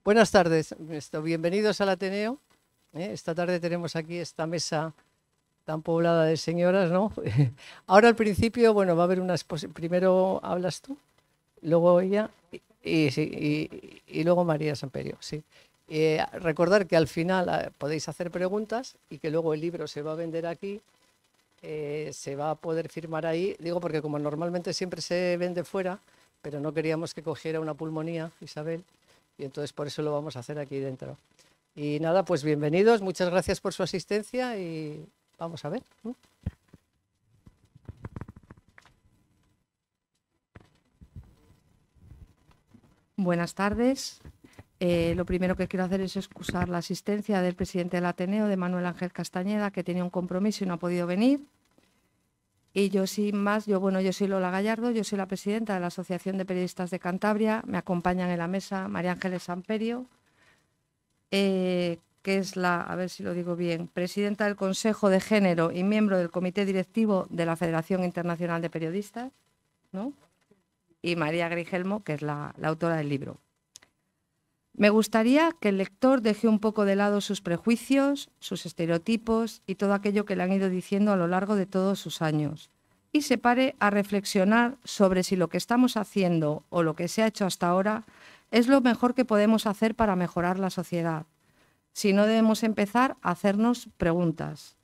Buenas tardes, bienvenidos al Ateneo. Esta tarde tenemos aquí esta mesa tan poblada de señoras, ¿no? Ahora al principio, bueno, va a haber una exposición. Primero hablas tú, luego ella y luego María Samperio, sí. Recordar que al final podéis hacer preguntas y que luego el libro se va a vender aquí, se va a poder firmar ahí. Digo porque como normalmente siempre se vende fuera, pero no queríamos que cogiera una pulmonía, Isabel, y entonces por eso lo vamos a hacer aquí dentro. Y nada, pues bienvenidos, muchas gracias por su asistencia y vamos a ver. Buenas tardes. Lo primero que quiero hacer es excusar la asistencia del presidente del Ateneo, de Manuel Ángel Castañeda, que tenía un compromiso y no ha podido venir. Y yo, sin más, yo soy Lola Gallardo, yo soy la presidenta de la Asociación de Periodistas de Cantabria. Me acompañan en la mesa María Ángeles Samperio, que es a ver si lo digo bien, presidenta del Consejo de Género y miembro del Comité Directivo de la Federación Internacional de Periodistas, ¿no? Y María Grigelmo, que es la autora del libro. Me gustaría que el lector deje un poco de lado sus prejuicios, sus estereotipos y todo aquello que le han ido diciendo a lo largo de todos sus años y se pare a reflexionar sobre si lo que estamos haciendo o lo que se ha hecho hasta ahora es lo mejor que podemos hacer para mejorar la sociedad. Si no, debemos empezar a hacernos preguntas.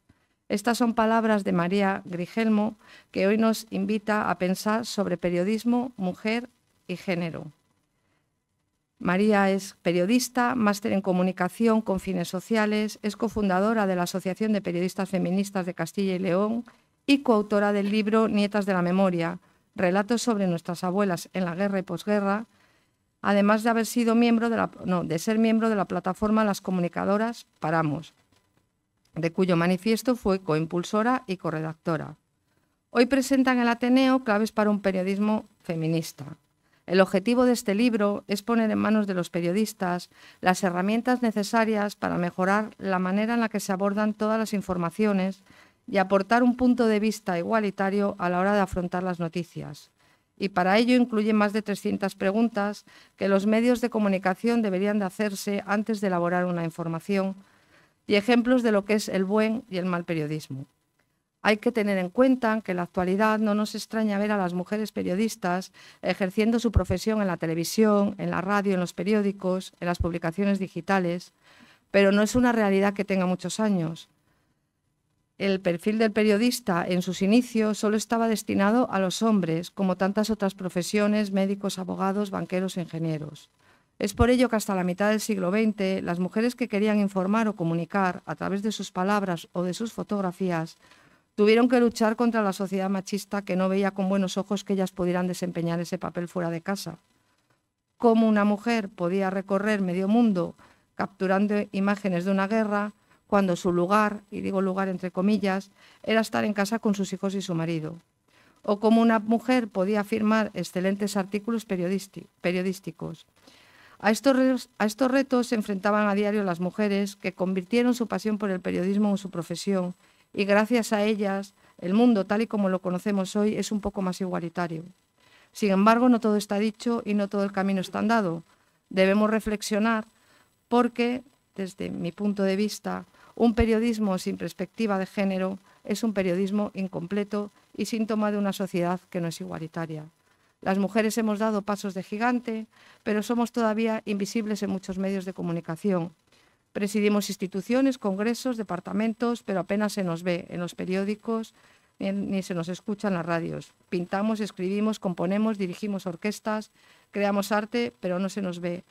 Estas son palabras de María Grigelmo, que hoy nos invita a pensar sobre periodismo, mujer y género. María es periodista, máster en comunicación con fines sociales, es cofundadora de la Asociación de Periodistas Feministas de Castilla y León y coautora del libro Nietas de la Memoria, relatos sobre nuestras abuelas en la guerra y posguerra, además de haber sido ser miembro de la plataforma Las Comunicadoras Paramos, de cuyo manifiesto fue coimpulsora y corredactora. Hoy presentan el Ateneo claves para un periodismo feminista. El objetivo de este libro es poner en manos de los periodistas las herramientas necesarias para mejorar la manera en la que se abordan todas las informaciones y aportar un punto de vista igualitario a la hora de afrontar las noticias. Y para ello incluye más de 300 preguntas que los medios de comunicación deberían de hacerse antes de elaborar una información y ejemplos de lo que es el buen y el mal periodismo. Hay que tener en cuenta que en la actualidad no nos extraña ver a las mujeres periodistas ejerciendo su profesión en la televisión, en la radio, en los periódicos, en las publicaciones digitales, pero no es una realidad que tenga muchos años. El perfil del periodista en sus inicios solo estaba destinado a los hombres, como tantas otras profesiones, médicos, abogados, banqueros e ingenieros. Es por ello que hasta la mitad del siglo XX, las mujeres que querían informar o comunicar a través de sus palabras o de sus fotografías tuvieron que luchar contra la sociedad machista que no veía con buenos ojos que ellas pudieran desempeñar ese papel fuera de casa. Cómo una mujer podía recorrer medio mundo capturando imágenes de una guerra cuando su lugar, y digo lugar entre comillas, era estar en casa con sus hijos y su marido. O cómo una mujer podía firmar excelentes artículos periodísticos. A estos retos se enfrentaban a diario las mujeres que convirtieron su pasión por el periodismo en su profesión y gracias a ellas el mundo tal y como lo conocemos hoy es un poco más igualitario. Sin embargo, no todo está dicho y no todo el camino está andado. Debemos reflexionar porque, desde mi punto de vista, un periodismo sin perspectiva de género es un periodismo incompleto y síntoma de una sociedad que no es igualitaria. Las mujeres hemos dado pasos de gigante, pero somos todavía invisibles en muchos medios de comunicación. Presidimos instituciones, congresos, departamentos, pero apenas se nos ve en los periódicos ni se nos escucha en las radios. Pintamos, escribimos, componemos, dirigimos orquestas, creamos arte, pero no se nos ve.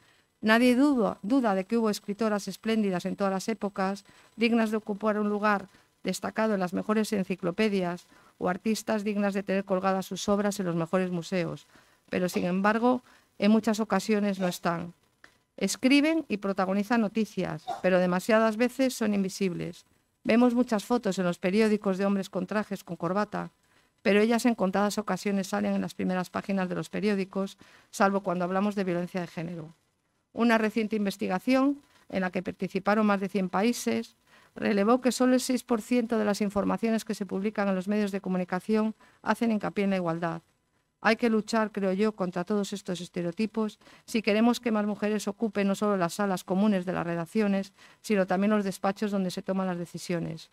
Nadie duda de que hubo escritoras espléndidas en todas las épocas, dignas de ocupar un lugar destacado en las mejores enciclopedias o artistas dignas de tener colgadas sus obras en los mejores museos, pero sin embargo, en muchas ocasiones no están. Escriben y protagonizan noticias, pero demasiadas veces son invisibles. Vemos muchas fotos en los periódicos de hombres con trajes, con corbata, pero ellas en contadas ocasiones salen en las primeras páginas de los periódicos, salvo cuando hablamos de violencia de género. Una reciente investigación, en la que participaron más de 100 países, relevó que solo el 6% de las informaciones que se publican en los medios de comunicación hacen hincapié en la igualdad. Hay que luchar, creo yo, contra todos estos estereotipos si queremos que más mujeres ocupen no solo las salas comunes de las redacciones, sino también los despachos donde se toman las decisiones.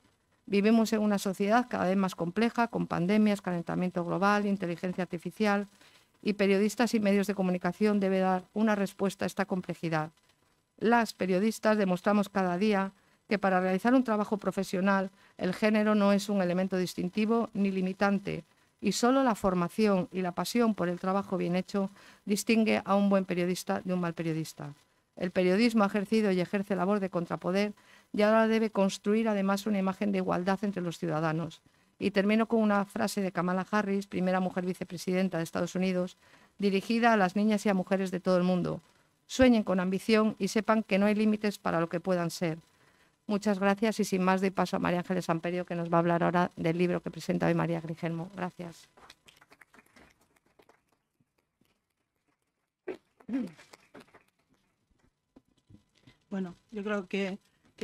Vivimos en una sociedad cada vez más compleja, con pandemias, calentamiento global, inteligencia artificial, y periodistas y medios de comunicación deben dar una respuesta a esta complejidad. Las periodistas demostramos cada día que para realizar un trabajo profesional el género no es un elemento distintivo ni limitante, y solo la formación y la pasión por el trabajo bien hecho distingue a un buen periodista de un mal periodista. El periodismo ha ejercido y ejerce labor de contrapoder y ahora debe construir además una imagen de igualdad entre los ciudadanos. Y termino con una frase de Kamala Harris, primera mujer vicepresidenta de Estados Unidos, dirigida a las niñas y a mujeres de todo el mundo. Sueñen con ambición y sepan que no hay límites para lo que puedan ser. Muchas gracias y sin más doy paso a María Ángeles Amperio, que nos va a hablar ahora del libro que presenta hoy María Grigelmo. Gracias. Bueno, yo creo que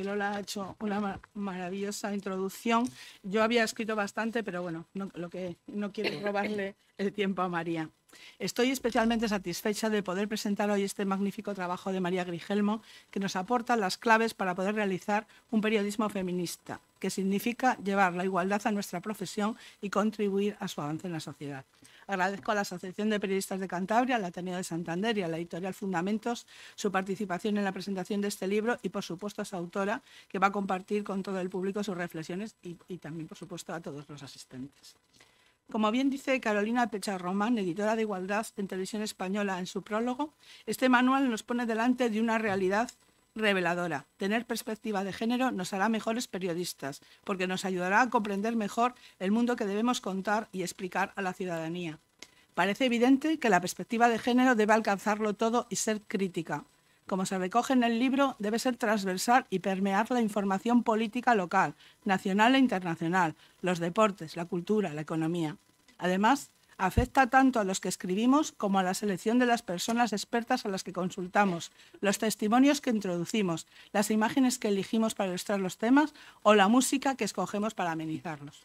Lola ha hecho una maravillosa introducción. Yo había escrito bastante, pero bueno, no quiero robarle el tiempo a María. Estoy especialmente satisfecha de poder presentar hoy este magnífico trabajo de María Grigelmo, que nos aporta las claves para poder realizar un periodismo feminista, que significa llevar la igualdad a nuestra profesión y contribuir a su avance en la sociedad. Agradezco a la Asociación de Periodistas de Cantabria, al Ateneo de Santander y a la editorial Fundamentos su participación en la presentación de este libro y, por supuesto, a su autora, que va a compartir con todo el público sus reflexiones y también, por supuesto, a todos los asistentes. Como bien dice Carolina Pecharromán, editora de Igualdad en Televisión Española, en su prólogo, este manual nos pone delante de una realidad reveladora. Tener perspectiva de género nos hará mejores periodistas, porque nos ayudará a comprender mejor el mundo que debemos contar y explicar a la ciudadanía. Parece evidente que la perspectiva de género debe alcanzarlo todo y ser crítica. Como se recoge en el libro, debe ser transversal y permear la información política local, nacional e internacional, los deportes, la cultura, la economía. Además, afecta tanto a los que escribimos como a la selección de las personas expertas a las que consultamos, los testimonios que introducimos, las imágenes que elegimos para ilustrar los temas o la música que escogemos para amenizarlos.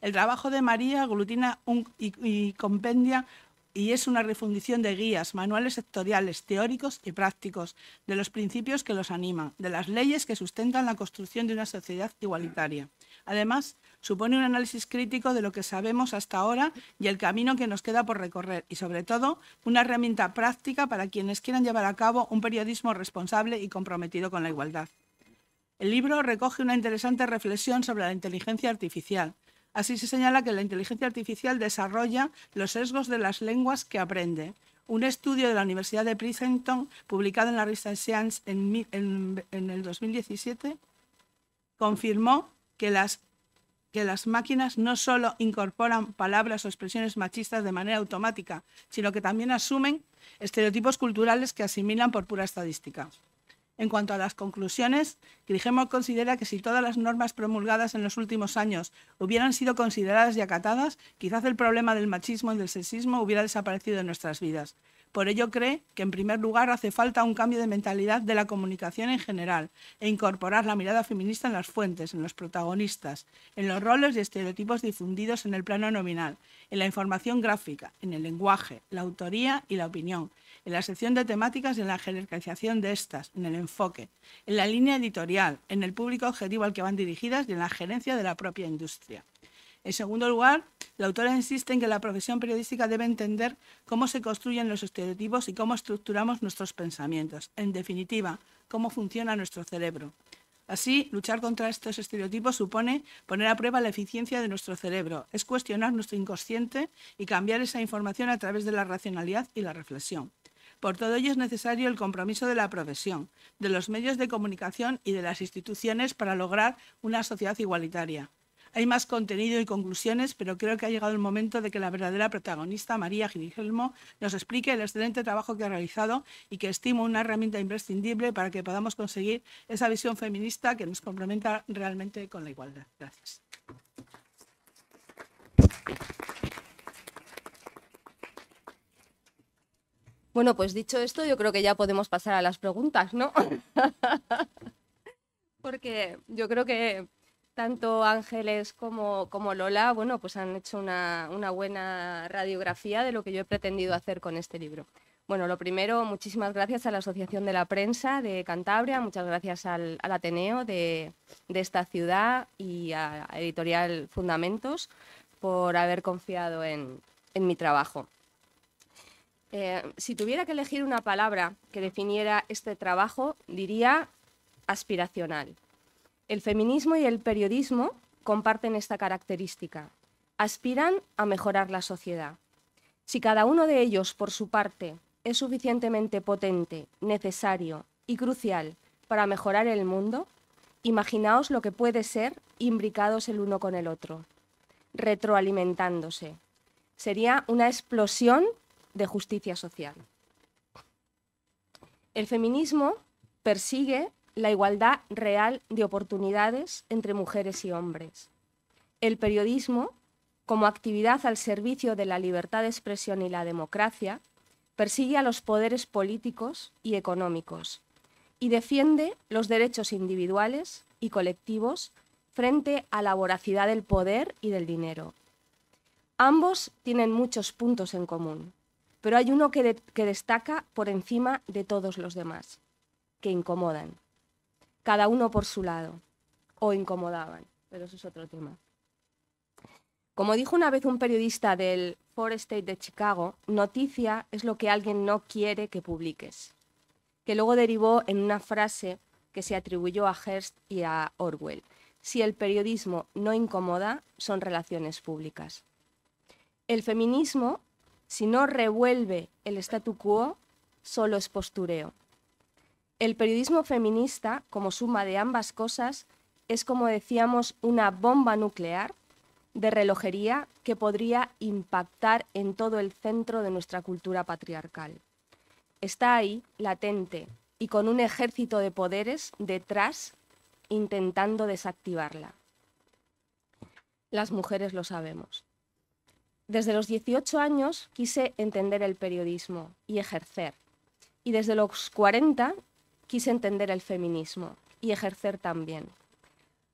El trabajo de María aglutina y compendia y es una refundición de guías, manuales sectoriales, teóricos y prácticos, de los principios que los animan, de las leyes que sustentan la construcción de una sociedad igualitaria. Además, supone un análisis crítico de lo que sabemos hasta ahora y el camino que nos queda por recorrer y, sobre todo, una herramienta práctica para quienes quieran llevar a cabo un periodismo responsable y comprometido con la igualdad. El libro recoge una interesante reflexión sobre la inteligencia artificial. Así se señala que la inteligencia artificial desarrolla los sesgos de las lenguas que aprende. Un estudio de la Universidad de Princeton, publicado en la revista Science en el 2017, confirmó que las máquinas no solo incorporan palabras o expresiones machistas de manera automática, sino que también asumen estereotipos culturales que asimilan por pura estadística. En cuanto a las conclusiones, Grigelmo considera que si todas las normas promulgadas en los últimos años hubieran sido consideradas y acatadas, quizás el problema del machismo y del sexismo hubiera desaparecido de nuestras vidas. Por ello cree que, en primer lugar, hace falta un cambio de mentalidad de la comunicación en general e incorporar la mirada feminista en las fuentes, en los protagonistas, en los roles y estereotipos difundidos en el plano nominal, en la información gráfica, en el lenguaje, la autoría y la opinión, en la sección de temáticas y en la jerarquización de estas, en el enfoque, en la línea editorial, en el público objetivo al que van dirigidas y en la gerencia de la propia industria. En segundo lugar, la autora insiste en que la profesión periodística debe entender cómo se construyen los estereotipos y cómo estructuramos nuestros pensamientos. En definitiva, cómo funciona nuestro cerebro. Así, luchar contra estos estereotipos supone poner a prueba la eficiencia de nuestro cerebro, es cuestionar nuestro inconsciente y cambiar esa información a través de la racionalidad y la reflexión. Por todo ello es necesario el compromiso de la profesión, de los medios de comunicación y de las instituciones para lograr una sociedad igualitaria. Hay más contenido y conclusiones, pero creo que ha llegado el momento de que la verdadera protagonista, María Grigelmo, nos explique el excelente trabajo que ha realizado y que estimo una herramienta imprescindible para que podamos conseguir esa visión feminista que nos comprometa realmente con la igualdad. Gracias. Bueno, pues dicho esto, yo creo que ya podemos pasar a las preguntas, ¿no? Porque yo creo que tanto Ángeles como Lola, bueno, pues han hecho una buena radiografía de lo que yo he pretendido hacer con este libro. Bueno, lo primero, muchísimas gracias a la Asociación de la Prensa de Cantabria, muchas gracias al Ateneo de esta ciudad y a Editorial Fundamentos por haber confiado en mi trabajo. Si tuviera que elegir una palabra que definiera este trabajo, diría aspiracional. El feminismo y el periodismo comparten esta característica. Aspiran a mejorar la sociedad. Si cada uno de ellos, por su parte, es suficientemente potente, necesario y crucial para mejorar el mundo, imaginaos lo que puede ser imbricados el uno con el otro, retroalimentándose. Sería una explosión de justicia social. El feminismo persigue la igualdad real de oportunidades entre mujeres y hombres. El periodismo, como actividad al servicio de la libertad de expresión y la democracia, persigue a los poderes políticos y económicos y defiende los derechos individuales y colectivos frente a la voracidad del poder y del dinero. Ambos tienen muchos puntos en común, pero hay uno que destaca por encima de todos los demás, que incomodan. Cada uno por su lado, o incomodaban, pero eso es otro tema. Como dijo una vez un periodista del Four State de Chicago, noticia es lo que alguien no quiere que publiques, que luego derivó en una frase que se atribuyó a Hearst y a Orwell. Si el periodismo no incomoda, son relaciones públicas. El feminismo, si no revuelve el statu quo, solo es postureo. El periodismo feminista, como suma de ambas cosas, es, como decíamos, una bomba nuclear de relojería que podría impactar en todo el centro de nuestra cultura patriarcal. Está ahí, latente, y con un ejército de poderes detrás intentando desactivarla. Las mujeres lo sabemos. Desde los 18 años quise entender el periodismo y ejercer. Y desde los 40 quise entender el feminismo y ejercer también.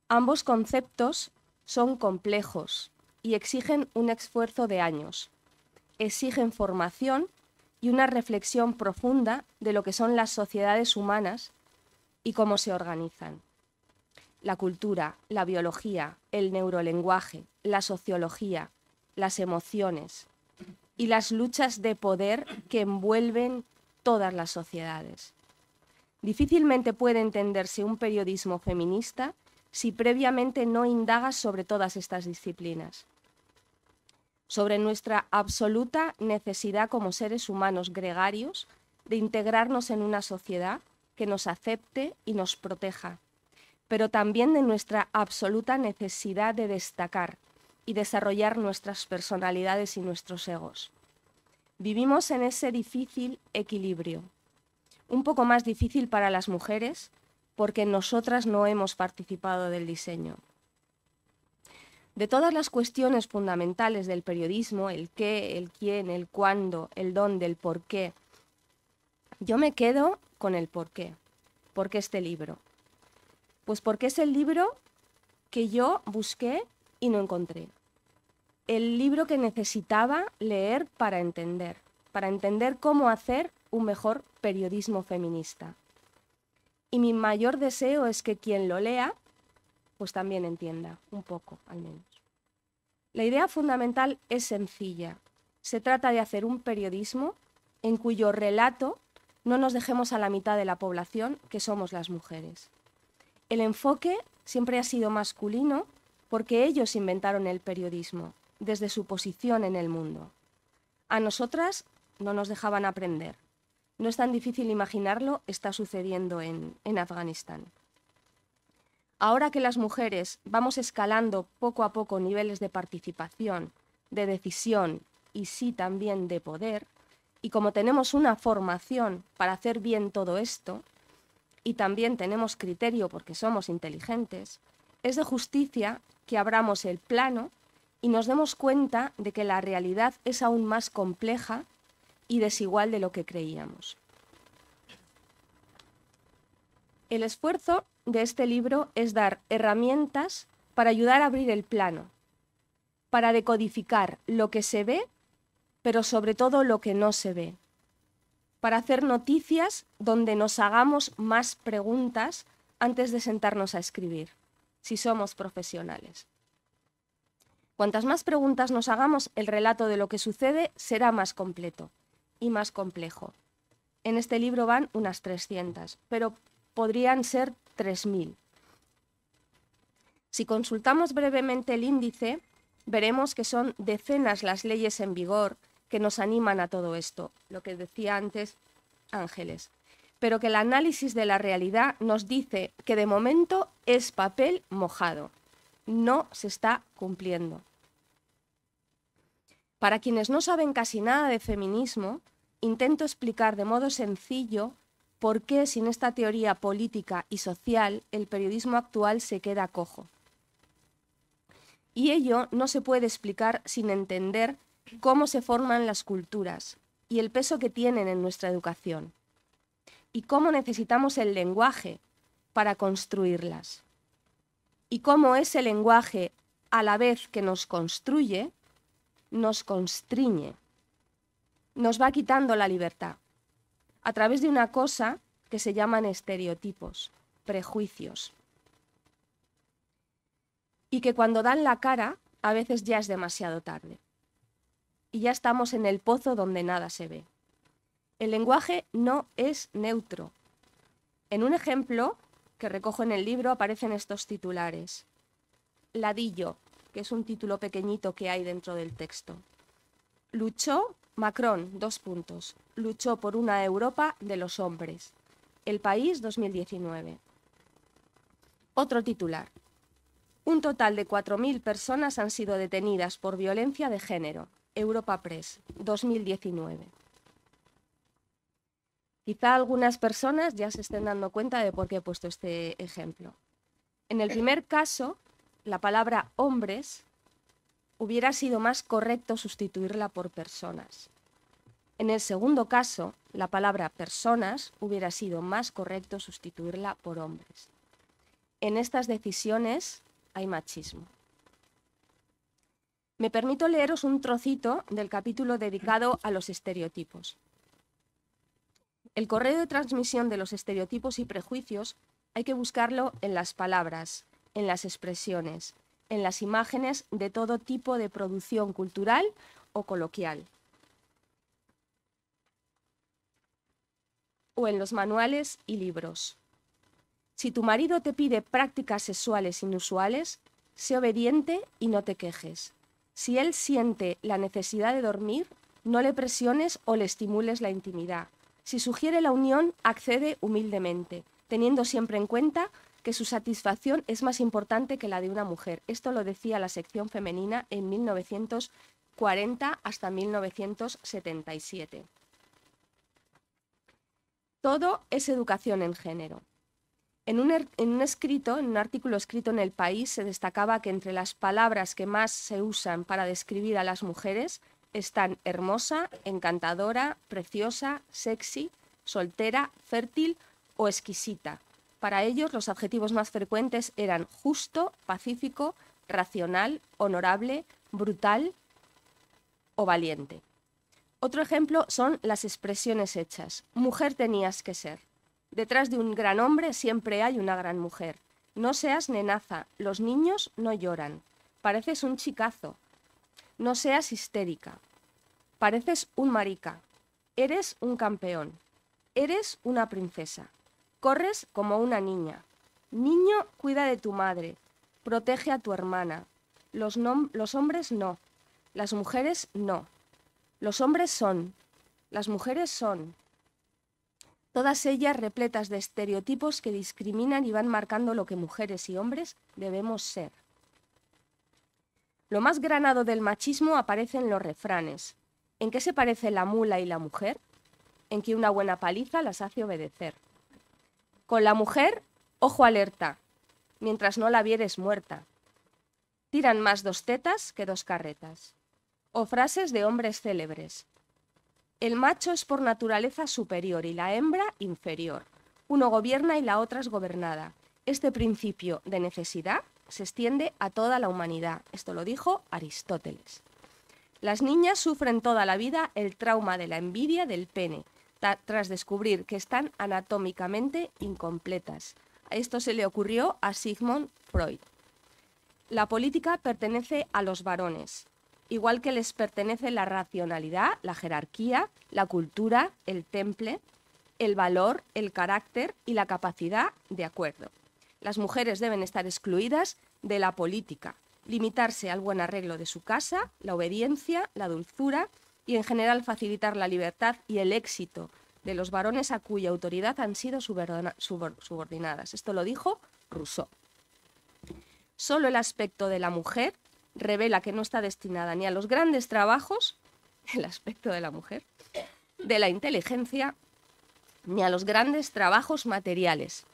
Ambos conceptos son complejos y exigen un esfuerzo de años. Exigen formación y una reflexión profunda de lo que son las sociedades humanas y cómo se organizan. La cultura, la biología, el neurolenguaje, la sociología, las emociones y las luchas de poder que envuelven todas las sociedades. Difícilmente puede entenderse un periodismo feminista si previamente no indaga sobre todas estas disciplinas, sobre nuestra absoluta necesidad como seres humanos gregarios de integrarnos en una sociedad que nos acepte y nos proteja, pero también de nuestra absoluta necesidad de destacar y desarrollar nuestras personalidades y nuestros egos. Vivimos en ese difícil equilibrio, un poco más difícil para las mujeres porque nosotras no hemos participado del diseño. De todas las cuestiones fundamentales del periodismo, el qué, el quién, el cuándo, el dónde, el por qué, yo me quedo con el por qué. ¿Por qué este libro? Pues porque es el libro que yo busqué y no encontré. El libro que necesitaba leer para entender cómo hacer un mejor periodismo feminista. Y mi mayor deseo es que quien lo lea, pues también entienda, un poco al menos. La idea fundamental es sencilla. Se trata de hacer un periodismo en cuyo relato no nos dejemos a la mitad de la población, que somos las mujeres. El enfoque siempre ha sido masculino porque ellos inventaron el periodismo, desde su posición en el mundo. A nosotras no nos dejaban aprender. No es tan difícil imaginarlo, está sucediendo en Afganistán. Ahora que las mujeres vamos escalando poco a poco niveles de participación, de decisión y sí también de poder, y como tenemos una formación para hacer bien todo esto, y también tenemos criterio porque somos inteligentes, es de justicia que abramos el plano y nos demos cuenta de que la realidad es aún más compleja y desigual de lo que creíamos. El esfuerzo de este libro es dar herramientas para ayudar a abrir el plano, para decodificar lo que se ve, pero sobre todo lo que no se ve, para hacer noticias donde nos hagamos más preguntas antes de sentarnos a escribir, si somos profesionales. Cuantas más preguntas nos hagamos, el relato de lo que sucede será más completo y más complejo. En este libro van unas 300, pero podrían ser 3000. Si consultamos brevemente el índice, veremos que son decenas las leyes en vigor que nos animan a todo esto, lo que decía antes Ángeles, pero que el análisis de la realidad nos dice que de momento es papel mojado, no se está cumpliendo. Para quienes no saben casi nada de feminismo, intento explicar de modo sencillo por qué sin esta teoría política y social el periodismo actual se queda cojo. Y ello no se puede explicar sin entender cómo se forman las culturas y el peso que tienen en nuestra educación, y cómo necesitamos el lenguaje para construirlas, y cómo ese lenguaje, a la vez que nos construye, nos constriñe, nos va quitando la libertad, a través de una cosa que se llaman estereotipos, prejuicios, y que cuando dan la cara, a veces ya es demasiado tarde. Y ya estamos en el pozo donde nada se ve. El lenguaje no es neutro. En un ejemplo que recojo en el libro aparecen estos titulares. Ladillo, que es un título pequeñito que hay dentro del texto. Luchó Macron, luchó por una Europa de los hombres. El País 2019. Otro titular. Un total de 4.000 personas han sido detenidas por violencia de género. Europa Press, 2019. Quizá algunas personas ya se estén dando cuenta de por qué he puesto este ejemplo. En el primer caso, la palabra hombres hubiera sido más correcto sustituirla por personas. En el segundo caso, la palabra personas hubiera sido más correcto sustituirla por hombres. En estas decisiones hay machismo. Me permito leeros un trocito del capítulo dedicado a los estereotipos. El correo de transmisión de los estereotipos y prejuicios hay que buscarlo en las palabras, en las expresiones, en las imágenes de todo tipo de producción cultural o coloquial, o en los manuales y libros. Si tu marido te pide prácticas sexuales inusuales, sé obediente y no te quejes. Si él siente la necesidad de dormir, no le presiones o le estimules la intimidad. Si sugiere la unión, accede humildemente, teniendo siempre en cuenta que su satisfacción es más importante que la de una mujer. Esto lo decía la sección femenina en 1940 hasta 1977. Todo es educación en género. En un artículo escrito en El País se destacaba que entre las palabras que más se usan para describir a las mujeres están hermosa, encantadora, preciosa, sexy, soltera, fértil o exquisita. Para ellos los adjetivos más frecuentes eran justo, pacífico, racional, honorable, brutal o valiente. Otro ejemplo son las expresiones hechas. Mujer tenías que ser. Detrás de un gran hombre siempre hay una gran mujer. No seas nenaza, los niños no lloran. Pareces un chicazo. No seas histérica. Pareces un marica. Eres un campeón. Eres una princesa. Corres como una niña. Niño, cuida de tu madre. Protege a tu hermana. Los hombres no. Las mujeres no. Los hombres son. Las mujeres son. Todas ellas repletas de estereotipos que discriminan y van marcando lo que mujeres y hombres debemos ser. Lo más granado del machismo aparece en los refranes. ¿En qué se parece la mula y la mujer? En que una buena paliza las hace obedecer. Con la mujer, ojo alerta, mientras no la vieres muerta. Tiran más 2 tetas que 2 carretas. O frases de hombres célebres. El macho es por naturaleza superior y la hembra inferior. Uno gobierna y la otra es gobernada. Este principio de necesidad se extiende a toda la humanidad. Esto lo dijo Aristóteles. Las niñas sufren toda la vida el trauma de la envidia del pene, tras descubrir que están anatómicamente incompletas. Esto se le ocurrió a Sigmund Freud. La política pertenece a los varones, igual que les pertenece la racionalidad, la jerarquía, la cultura, el temple, el valor, el carácter y la capacidad de acuerdo. Las mujeres deben estar excluidas de la política, limitarse al buen arreglo de su casa, la obediencia, la dulzura y en general facilitar la libertad y el éxito de los varones a cuya autoridad han sido subordinadas. Esto lo dijo Rousseau. Solo el aspecto de la mujer revela que no está destinada ni a los grandes trabajos, el aspecto de la mujer, de la inteligencia, ni a los grandes trabajos materiales.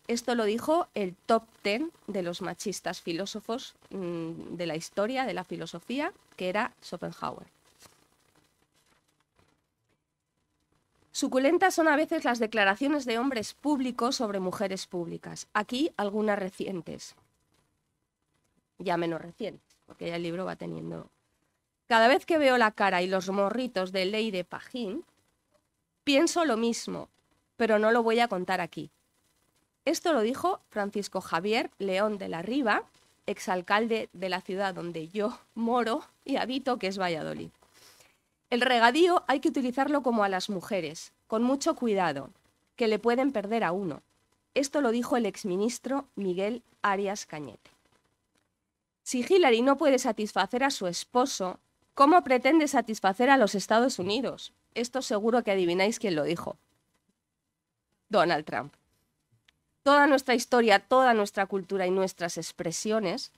Esto lo dijo el top 10 de los machistas filósofos de la historia de la filosofía, que era Schopenhauer. Suculentas son a veces las declaraciones de hombres públicos sobre mujeres públicas. Aquí algunas recientes, ya menos recientes, porque ya el libro va teniendo. Cada vez que veo la cara y los morritos de Leire Pajín, pienso lo mismo, pero no lo voy a contar aquí. Esto lo dijo Francisco Javier León de la Riva, exalcalde de la ciudad donde yo moro y habito, que es Valladolid. El regadío hay que utilizarlo como a las mujeres, con mucho cuidado, que le pueden perder a uno. Esto lo dijo el exministro Miguel Arias Cañete. Si Hillary no puede satisfacer a su esposo, ¿cómo pretende satisfacer a los Estados Unidos? Esto seguro que adivináis quién lo dijo. Donald Trump. Toda nuestra historia, toda nuestra cultura y nuestras expresiones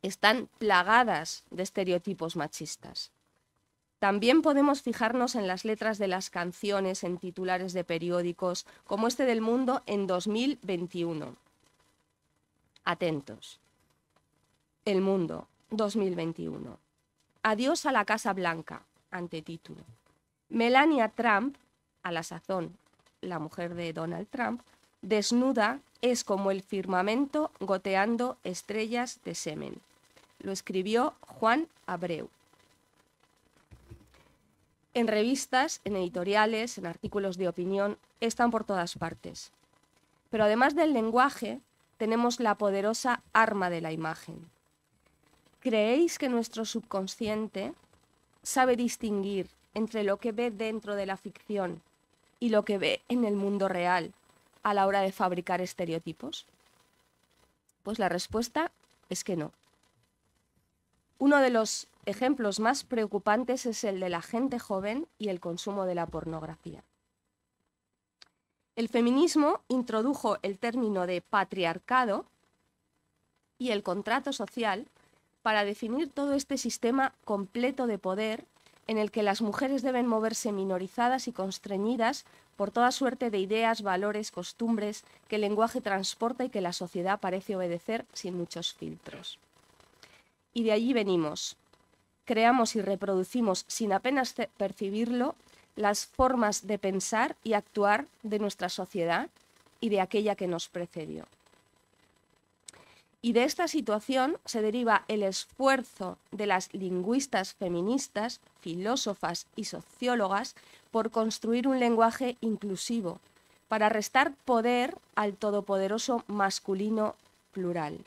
están plagadas de estereotipos machistas. También podemos fijarnos en las letras de las canciones, en titulares de periódicos, como este del Mundo en 2021. Atentos. El Mundo, 2021. Adiós a la Casa Blanca, antetítulo. Melania Trump, a la sazón, la mujer de Donald Trump, desnuda es como el firmamento goteando estrellas de semen. Lo escribió Juan Abreu. En revistas, en editoriales, en artículos de opinión, están por todas partes. Pero además del lenguaje, tenemos la poderosa arma de la imagen. ¿Creéis que nuestro subconsciente sabe distinguir entre lo que ve dentro de la ficción y lo que ve en el mundo real a la hora de fabricar estereotipos? Pues la respuesta es que no. Uno de los ejemplos más preocupantes es el de la gente joven y el consumo de la pornografía. El feminismo introdujo el término de patriarcado y el contrato social para definir todo este sistema completo de poder en el que las mujeres deben moverse minorizadas y constreñidas por toda suerte de ideas, valores, costumbres que el lenguaje transporta y que la sociedad parece obedecer sin muchos filtros. Y de allí venimos. Creamos y reproducimos sin apenas percibirlo las formas de pensar y actuar de nuestra sociedad y de aquella que nos precedió. Y de esta situación se deriva el esfuerzo de las lingüistas feministas, filósofas y sociólogas por construir un lenguaje inclusivo, para restar poder al todopoderoso masculino plural.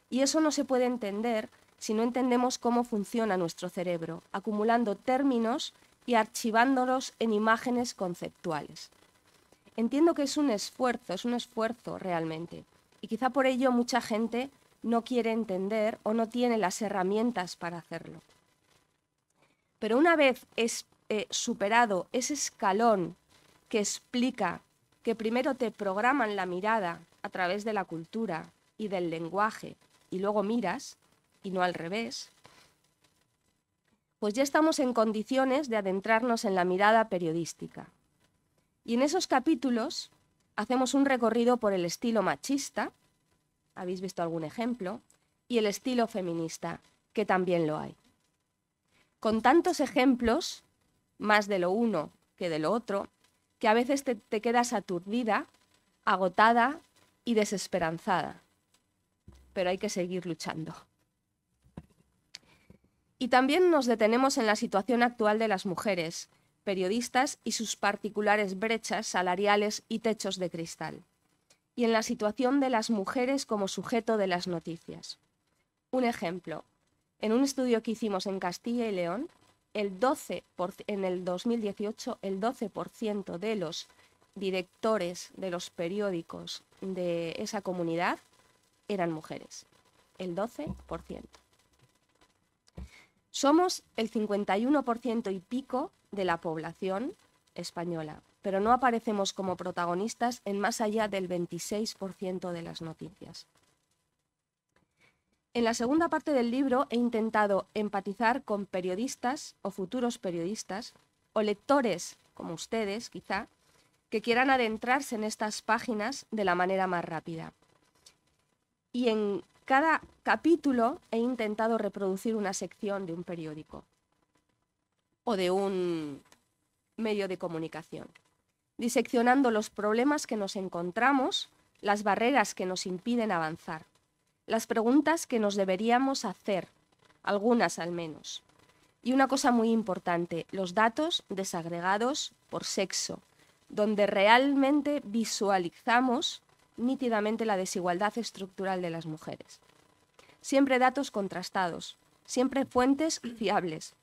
Y eso no se puede entender si no entendemos cómo funciona nuestro cerebro, acumulando términos y archivándolos en imágenes conceptuales. Entiendo que es un esfuerzo realmente. Y quizá por ello mucha gente no quiere entender o no tiene las herramientas para hacerlo. Pero una vez superado ese escalón que explica que primero te programan la mirada a través de la cultura y del lenguaje y luego miras, y no al revés, pues ya estamos en condiciones de adentrarnos en la mirada periodística. Y en esos capítulos hacemos un recorrido por el estilo machista, habéis visto algún ejemplo, y el estilo feminista, que también lo hay. Con tantos ejemplos, más de lo uno que de lo otro, que a veces te quedas aturdida, agotada y desesperanzada. pero hay que seguir luchando. Y también nos detenemos en la situación actual de las mujeres, periodistas y sus particulares brechas salariales y techos de cristal. Y en la situación de las mujeres como sujeto de las noticias. Un ejemplo, en un estudio que hicimos en Castilla y León, en el 2018, el 12% de los directores de los periódicos de esa comunidad eran mujeres. El 12%. Somos el 51% y pico de la población española, pero no aparecemos como protagonistas en más allá del 26% de las noticias. En la segunda parte del libro he intentado empatizar con periodistas o futuros periodistas o lectores, como ustedes quizá, que quieran adentrarse en estas páginas de la manera más rápida. Y en cada capítulo he intentado reproducir una sección de un periódico o de un medio de comunicación, diseccionando los problemas que nos encontramos, las barreras que nos impiden avanzar, las preguntas que nos deberíamos hacer, algunas al menos. Y una cosa muy importante, los datos desagregados por sexo, donde realmente visualizamos nítidamente la desigualdad estructural de las mujeres. Siempre datos contrastados, siempre fuentes fiables,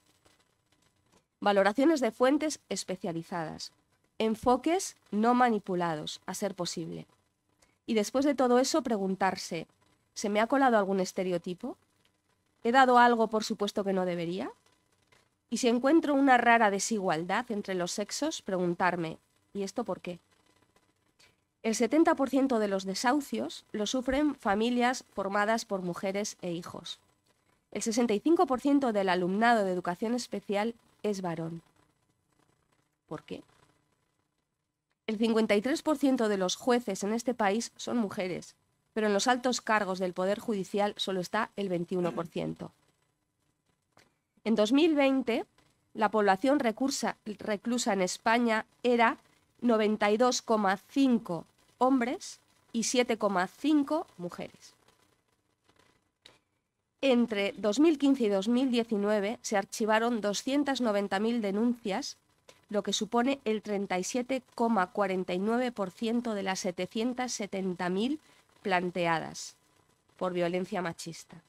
valoraciones de fuentes especializadas, enfoques no manipulados, a ser posible. Y después de todo eso preguntarse, ¿se me ha colado algún estereotipo? ¿He dado algo por supuesto que no debería? Y si encuentro una rara desigualdad entre los sexos, preguntarme, ¿y esto por qué? El 70% de los desahucios lo sufren familias formadas por mujeres e hijos. El 65% del alumnado de educación especial es varón. ¿Por qué? El 53% de los jueces en este país son mujeres, pero en los altos cargos del Poder Judicial solo está el 21%. En 2020, la población reclusa en España era 92,5 hombres y 7,5 mujeres. Entre 2015 y 2019 se archivaron 290.000 denuncias, lo que supone el 37,49% de las 770.000 planteadas por violencia machista.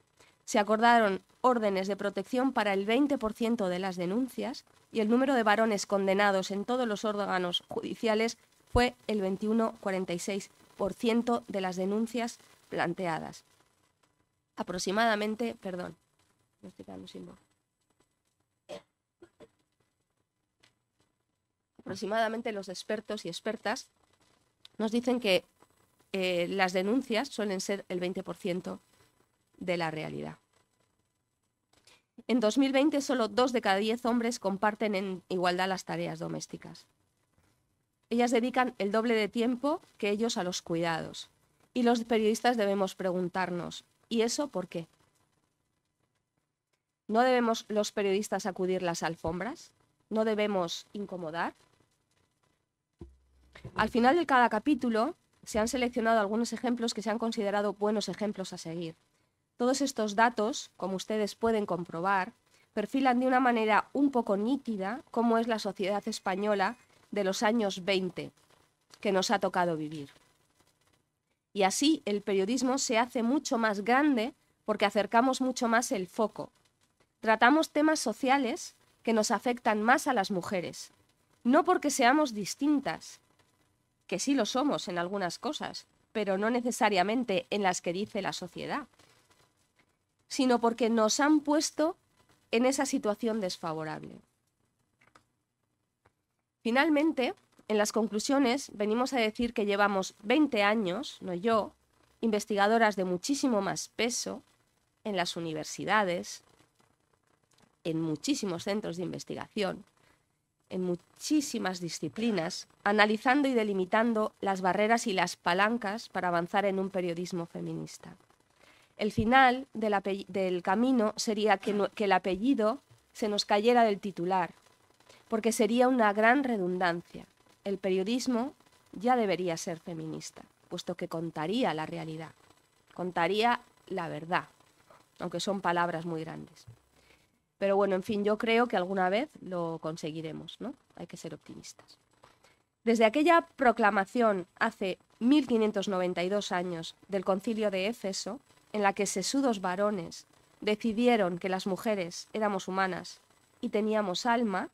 Se acordaron órdenes de protección para el 20% de las denuncias y el número de varones condenados en todos los órganos judiciales fue el 21,46% de las denuncias planteadas. Aproximadamente, perdón, me estoy quedando sin voz. Aproximadamente los expertos y expertas nos dicen que las denuncias suelen ser el 20% de la realidad. En 2020, solo 2 de cada 10 hombres comparten en igualdad las tareas domésticas. Ellas dedican el doble de tiempo que ellos a los cuidados. Y los periodistas debemos preguntarnos, ¿y eso por qué? ¿No debemos los periodistas sacudir las alfombras? ¿No debemos incomodar? Al final de cada capítulo se han seleccionado algunos ejemplos que se han considerado buenos ejemplos a seguir. Todos estos datos, como ustedes pueden comprobar, perfilan de una manera un poco nítida cómo es la sociedad española de los años 20 que nos ha tocado vivir. Y así el periodismo se hace mucho más grande porque acercamos mucho más el foco. Tratamos temas sociales que nos afectan más a las mujeres, no porque seamos distintas, que sí lo somos en algunas cosas, pero no necesariamente en las que dice la sociedad, sino porque nos han puesto en esa situación desfavorable. Finalmente, en las conclusiones venimos a decir que llevamos 20 años, no yo, investigadoras de muchísimo más peso en las universidades, en muchísimos centros de investigación, en muchísimas disciplinas, analizando y delimitando las barreras y las palancas para avanzar en un periodismo feminista. El final del camino sería que el apellido se nos cayera del titular, porque sería una gran redundancia. El periodismo ya debería ser feminista, puesto que contaría la realidad, contaría la verdad, aunque son palabras muy grandes. Pero bueno, en fin, yo creo que alguna vez lo conseguiremos, ¿no? Hay que ser optimistas. Desde aquella proclamación hace 1592 años del Concilio de Éfeso, en la que sesudos varones decidieron que las mujeres éramos humanas y teníamos alma,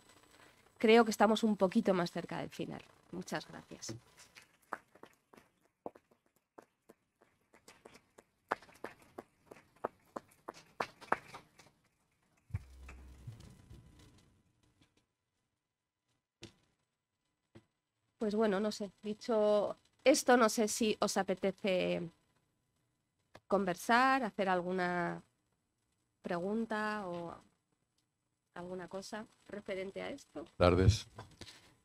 creo que estamos un poquito más cerca del final. Muchas gracias. Pues bueno, no sé, dicho esto, no sé si os apetece conversar, hacer alguna pregunta o alguna cosa referente a esto. Buenas tardes.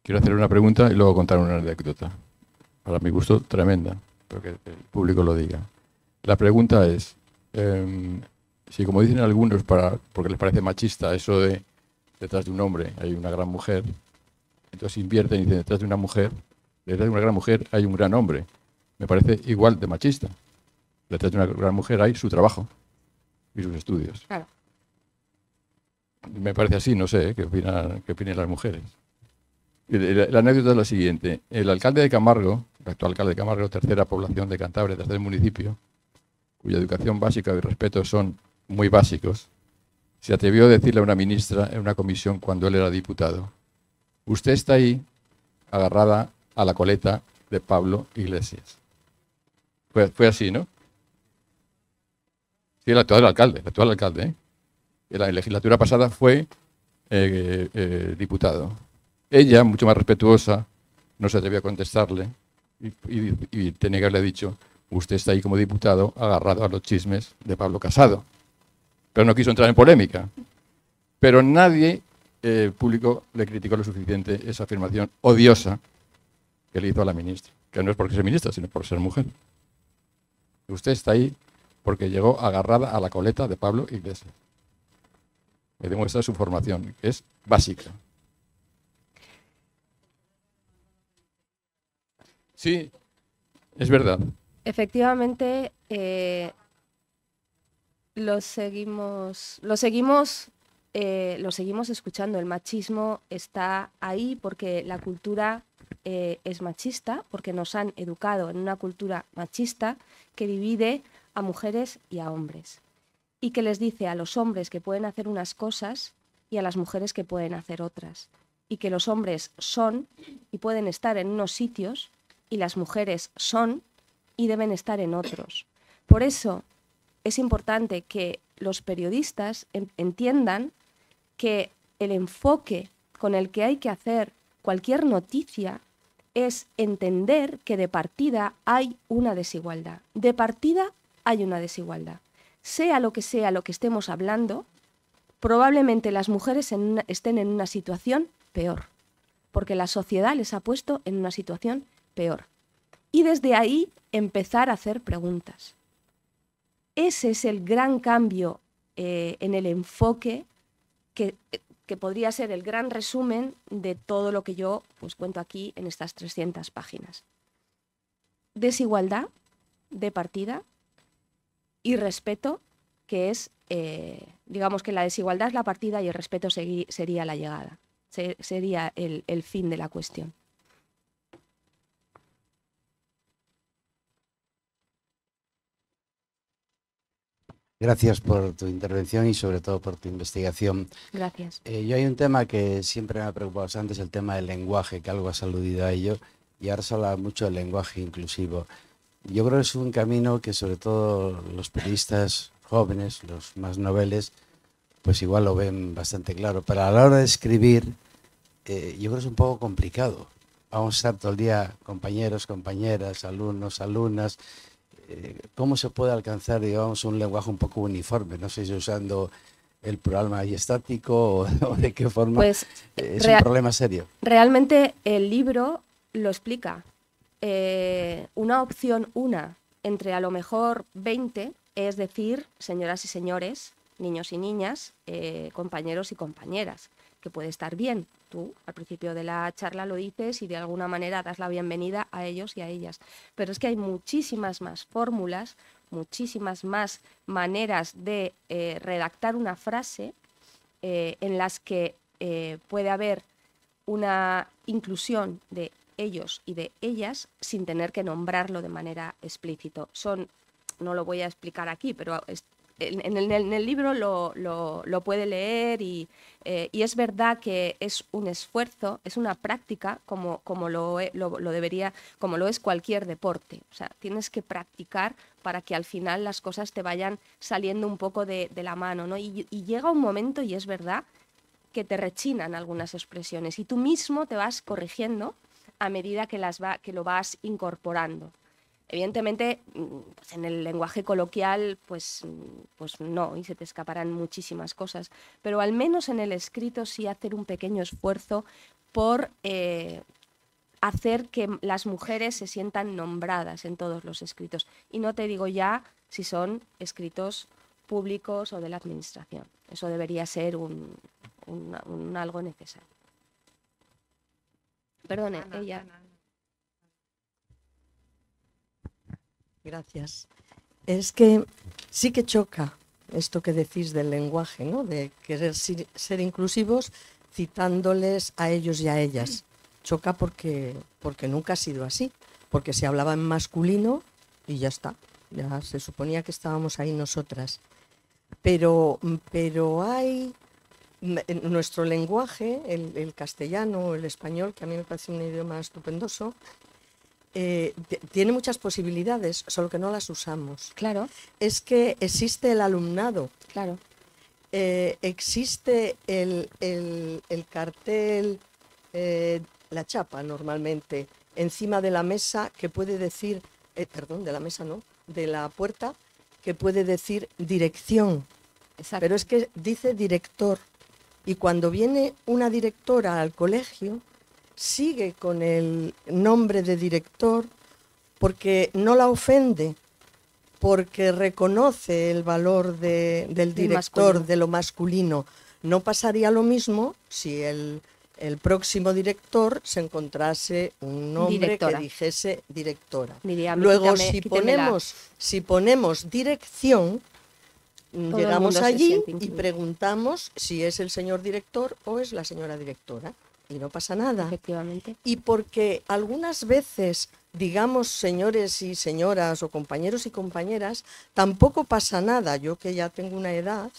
Quiero hacer una pregunta y luego contar una anécdota. Para mi gusto, tremenda, pero que el público lo diga. La pregunta es, si como dicen algunos, porque les parece machista eso de detrás de un hombre hay una gran mujer, entonces invierten y dicen detrás de una gran mujer hay un gran hombre. Me parece igual de machista. Detrás de una gran mujer hay su trabajo y sus estudios. Claro. Me parece así, no sé, ¿qué opinan las mujeres? La anécdota es la siguiente. El alcalde de Camargo, el actual alcalde de Camargo, tercera población de Cantabria, tercer municipio, cuya educación básica y respeto son muy básicos, se atrevió a decirle a una ministra en una comisión cuando él era diputado: usted está ahí agarrada a la coleta de Pablo Iglesias. Fue así, ¿no? Sí, el actual alcalde, ¿eh? En la legislatura pasada fue diputado. Ella, mucho más respetuosa, no se atrevió a contestarle y tenía que haberle dicho: usted está ahí como diputado agarrado a los chismes de Pablo Casado. Pero no quiso entrar en polémica. Pero nadie, el público, le criticó lo suficiente esa afirmación odiosa que le hizo a la ministra. Que no es porque sea ministra, sino por ser mujer. Usted está ahí porque llegó agarrada a la coleta de Pablo Iglesias. Me demuestra su formación, que es básica. Sí, es verdad. Efectivamente, lo seguimos escuchando. El machismo está ahí porque la cultura es machista, porque nos han educado en una cultura machista que divide a mujeres y a hombres, y que les dice a los hombres que pueden hacer unas cosas y a las mujeres que pueden hacer otras, y que los hombres son y pueden estar en unos sitios y las mujeres son y deben estar en otros. Por eso es importante que los periodistas entiendan que el enfoque con el que hay que hacer cualquier noticia es entender que de partida hay una desigualdad. De partida hay una desigualdad. Sea lo que estemos hablando, probablemente las mujeres estén en una situación peor, porque la sociedad les ha puesto en una situación peor. Y desde ahí empezar a hacer preguntas. Ese es el gran cambio en el enfoque que podría ser el gran resumen de todo lo que yo pues cuento aquí en estas 300 páginas. Desigualdad de partida y respeto, que es, digamos que la desigualdad es la partida y el respeto sería la llegada, sería el fin de la cuestión. Gracias por tu intervención y sobre todo por tu investigación. Gracias. Yo hay un tema que siempre me ha preocupado bastante, es el tema del lenguaje, que algo has aludido a ello, y ahora se habla mucho del lenguaje inclusivo. Yo creo que es un camino que sobre todo los periodistas jóvenes, los más noveles, pues igual lo ven bastante claro, pero a la hora de escribir yo creo que es un poco complicado. Vamos a estar todo el día compañeros, compañeras, alumnos, alumnas. ¿Cómo se puede alcanzar, digamos, un lenguaje un poco uniforme? No sé si usando el plural majestático o de qué forma. Pues, es un problema serio. Realmente el libro lo explica. Una opción entre a lo mejor 20 es decir, señoras y señores, niños y niñas, compañeros y compañeras. que puede estar bien. Tú al principio de la charla lo dices y de alguna manera das la bienvenida a ellos y a ellas. Pero es que hay muchísimas más fórmulas, muchísimas más maneras de redactar una frase en las que puede haber una inclusión de ellos y de ellas sin tener que nombrarlo de manera explícita. No lo voy a explicar aquí, pero en el libro lo puede leer y es verdad que es un esfuerzo, es una práctica como lo es cualquier deporte. O sea, tienes que practicar para que al final las cosas te vayan saliendo un poco de la mano, ¿no? Y llega un momento, y es verdad, que te rechinan algunas expresiones y tú mismo te vas corrigiendo a medida que lo vas incorporando. Evidentemente, pues en el lenguaje coloquial, pues no, y se te escaparán muchísimas cosas, pero al menos en el escrito sí hacer un pequeño esfuerzo por hacer que las mujeres se sientan nombradas en todos los escritos. Y no te digo ya si son escritos públicos o de la administración. Eso debería ser un algo necesario. Perdone, ella... Gracias. Es que sí que choca esto que decís del lenguaje, ¿no? De querer ser inclusivos citándoles a ellos y a ellas. Choca porque nunca ha sido así, porque se hablaba en masculino y ya está. Ya se suponía que estábamos ahí nosotras. Pero hay... En nuestro lenguaje, el castellano, el español, que a mí me parece un idioma estupendoso, tiene muchas posibilidades, solo que no las usamos. Claro. Es que existe el alumnado. Claro. Existe el cartel, la chapa normalmente, encima de la mesa que puede decir, perdón, de la mesa no, de la puerta, que puede decir dirección. Exacto. Pero es que dice director. Y cuando viene una directora al colegio, sigue con el nombre de director porque no la ofende, porque reconoce el valor del director, de lo masculino. No pasaría lo mismo si el próximo director se encontrase un nombre que dijese directora. Diría, luego, si ponemos dirección, llegamos allí y preguntamos si es el señor director o es la señora directora. Y no pasa nada. Efectivamente. Y porque algunas veces, digamos señores y señoras o compañeros y compañeras, tampoco pasa nada. Yo que ya tengo una edad,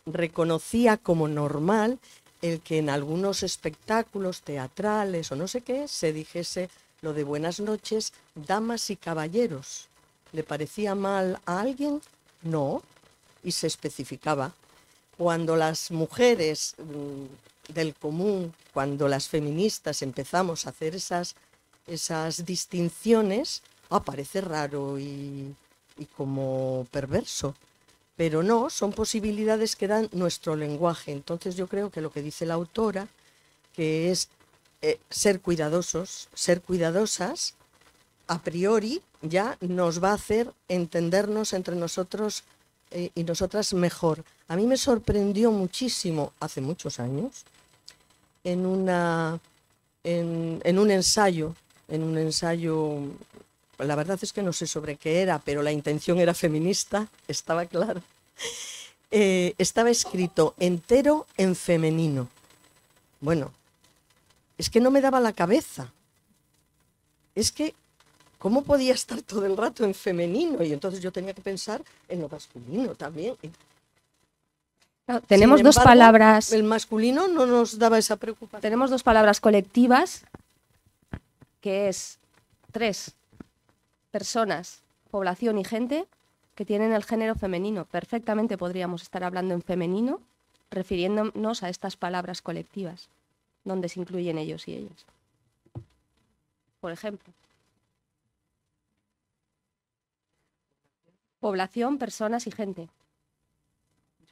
reconocía como normal el que en algunos espectáculos teatrales o no sé qué se dijese lo de buenas noches, damas y caballeros. ¿Le parecía mal a alguien? No. Y se especificaba. Cuando las mujeres del común, cuando las feministas empezamos a hacer esas distinciones, parece raro y como perverso. Pero no, son posibilidades que dan nuestro lenguaje. Entonces yo creo que lo que dice la autora, que es ser cuidadosos, ser cuidadosas, a priori ya nos va a hacer entendernos entre nosotros y nosotras mejor. A mí me sorprendió muchísimo, hace muchos años, en un ensayo, la verdad es que no sé sobre qué era, pero la intención era feminista, estaba claro. Estaba escrito entero en femenino. Bueno, es que no me daba la cabeza. Es que, ¿cómo podía estar todo el rato en femenino? Y entonces yo tenía que pensar en lo masculino también. No, tenemos dos palabras. El masculino no nos daba esa preocupación. Tenemos dos palabras colectivas, que es 3 personas, población y gente, que tienen el género femenino. Perfectamente podríamos estar hablando en femenino, refiriéndonos a estas palabras colectivas, donde se incluyen ellos y ellas. Por ejemplo. Población, personas y gente.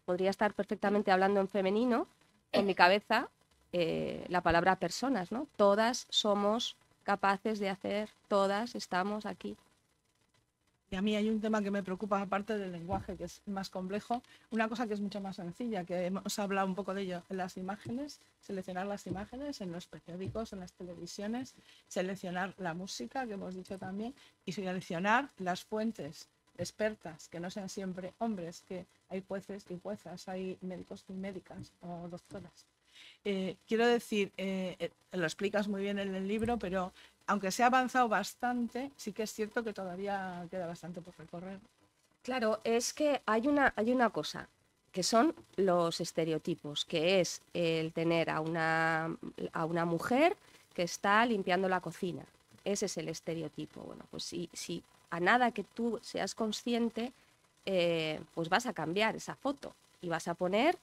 Podría estar perfectamente hablando en femenino, en mi cabeza, la palabra personas, ¿no? Todas somos capaces de hacer, todas estamos aquí. Y a mí hay un tema que me preocupa, aparte del lenguaje, que es más complejo, una cosa que es mucho más sencilla, que hemos hablado un poco de ello, en las imágenes, seleccionar las imágenes en los periódicos, en las televisiones, seleccionar la música, que hemos dicho también, y seleccionar las fuentes expertas, que no sean siempre hombres, que hay jueces y juezas, hay médicos y médicas o doctoras. Quiero decir, lo explicas muy bien en el libro, pero aunque se ha avanzado bastante, sí que es cierto que todavía queda bastante por recorrer. Claro, es que hay una cosa, que son los estereotipos, que es el tener a una mujer que está limpiando la cocina. Ese es el estereotipo. Bueno, pues si a nada que tú seas consciente, pues vas a cambiar esa foto y vas a poner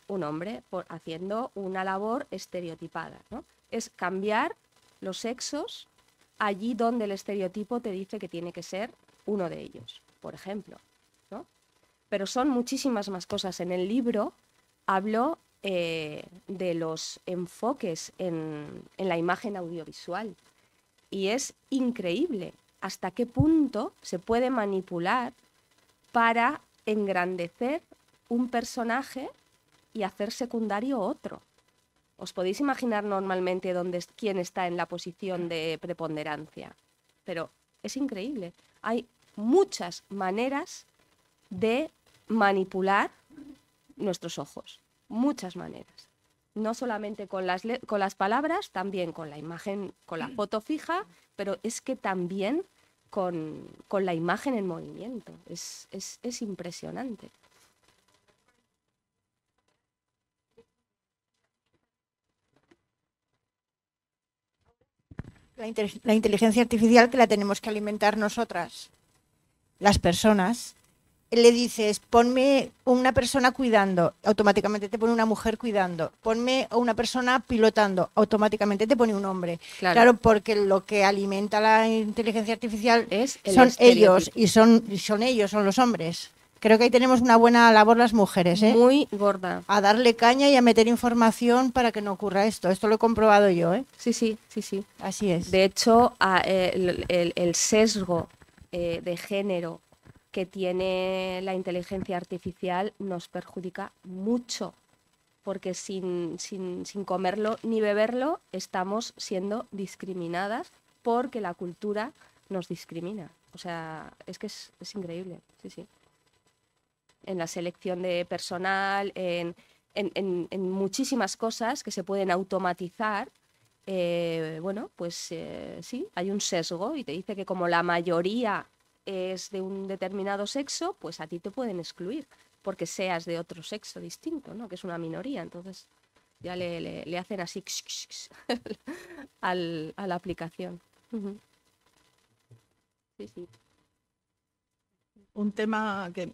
un hombre haciendo una labor estereotipada, ¿no? Es cambiar los sexos allí donde el estereotipo te dice que tiene que ser uno de ellos, por ejemplo, ¿no? Pero son muchísimas más cosas. En el libro hablo de los enfoques en la imagen audiovisual y es increíble hasta qué punto se puede manipular para engrandecer un personaje y hacer secundario otro. ¿Os podéis imaginar normalmente quién está en la posición de preponderancia? Pero es increíble. Hay muchas maneras de manipular nuestros ojos. Muchas maneras. No solamente con las palabras, también con la imagen, con la foto fija, pero es que también con la imagen en movimiento. Es impresionante. La inteligencia artificial que la tenemos que alimentar nosotras, las personas. Le dices, ponme una persona cuidando, automáticamente te pone una mujer cuidando. Ponme una persona pilotando, automáticamente te pone un hombre. Claro, porque lo que alimenta la inteligencia artificial son ellos y son ellos, son los hombres. Creo que ahí tenemos una buena labor las mujeres, ¿eh? Muy gorda. A darle caña y a meter información para que no ocurra esto. Esto lo he comprobado yo, ¿eh? Sí. Así es. De hecho, el sesgo de género que tiene la inteligencia artificial nos perjudica mucho, porque sin comerlo ni beberlo estamos siendo discriminadas porque la cultura nos discrimina. O sea, es que es increíble, sí. En la selección de personal, en muchísimas cosas que se pueden automatizar, sí, hay un sesgo y te dice que como la mayoría es de un determinado sexo, pues a ti te pueden excluir porque seas de otro sexo distinto, ¿no? Que es una minoría. Entonces ya le hacen así a la aplicación. Sí. Un tema que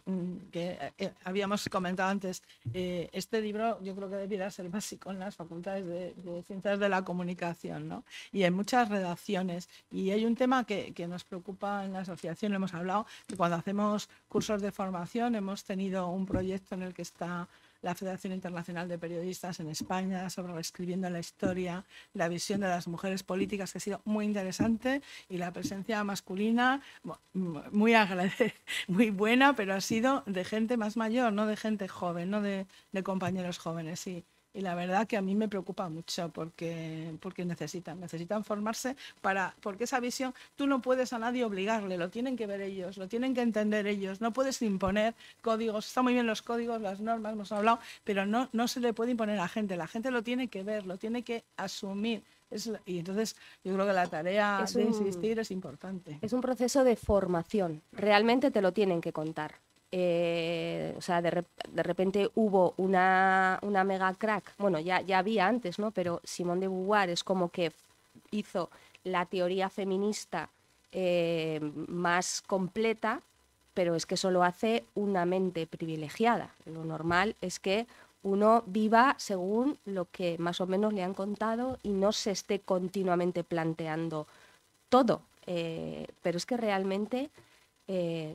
habíamos comentado antes, este libro yo creo que debiera ser básico en las facultades de Ciencias de la Comunicación, ¿no? Y en muchas redacciones. Y hay un tema que nos preocupa en la asociación, lo hemos hablado, que cuando hacemos cursos de formación hemos tenido un proyecto en el que está la Federación Internacional de Periodistas en España sobre reescribiendo la historia, la visión de las mujeres políticas, que ha sido muy interesante, y la presencia masculina muy buena, pero ha sido de gente más mayor, no de gente joven, no de compañeros jóvenes, sí. Y la verdad que a mí me preocupa mucho porque necesitan formarse porque esa visión tú no puedes a nadie obligarle, lo tienen que ver ellos, lo tienen que entender ellos, no puedes imponer códigos, están muy bien los códigos, las normas, hemos hablado, pero no se le puede imponer a la gente lo tiene que ver, lo tiene que asumir. Y entonces yo creo que la tarea de insistir es importante. Es un proceso de formación, realmente te lo tienen que contar. O sea, de repente hubo una mega crack, bueno, ya había antes, ¿no? Pero Simone de Beauvoir es como que hizo la teoría feminista más completa, pero es que eso lo hace una mente privilegiada. Lo normal es que uno viva según lo que más o menos le han contado y no se esté continuamente planteando todo. Pero es que realmente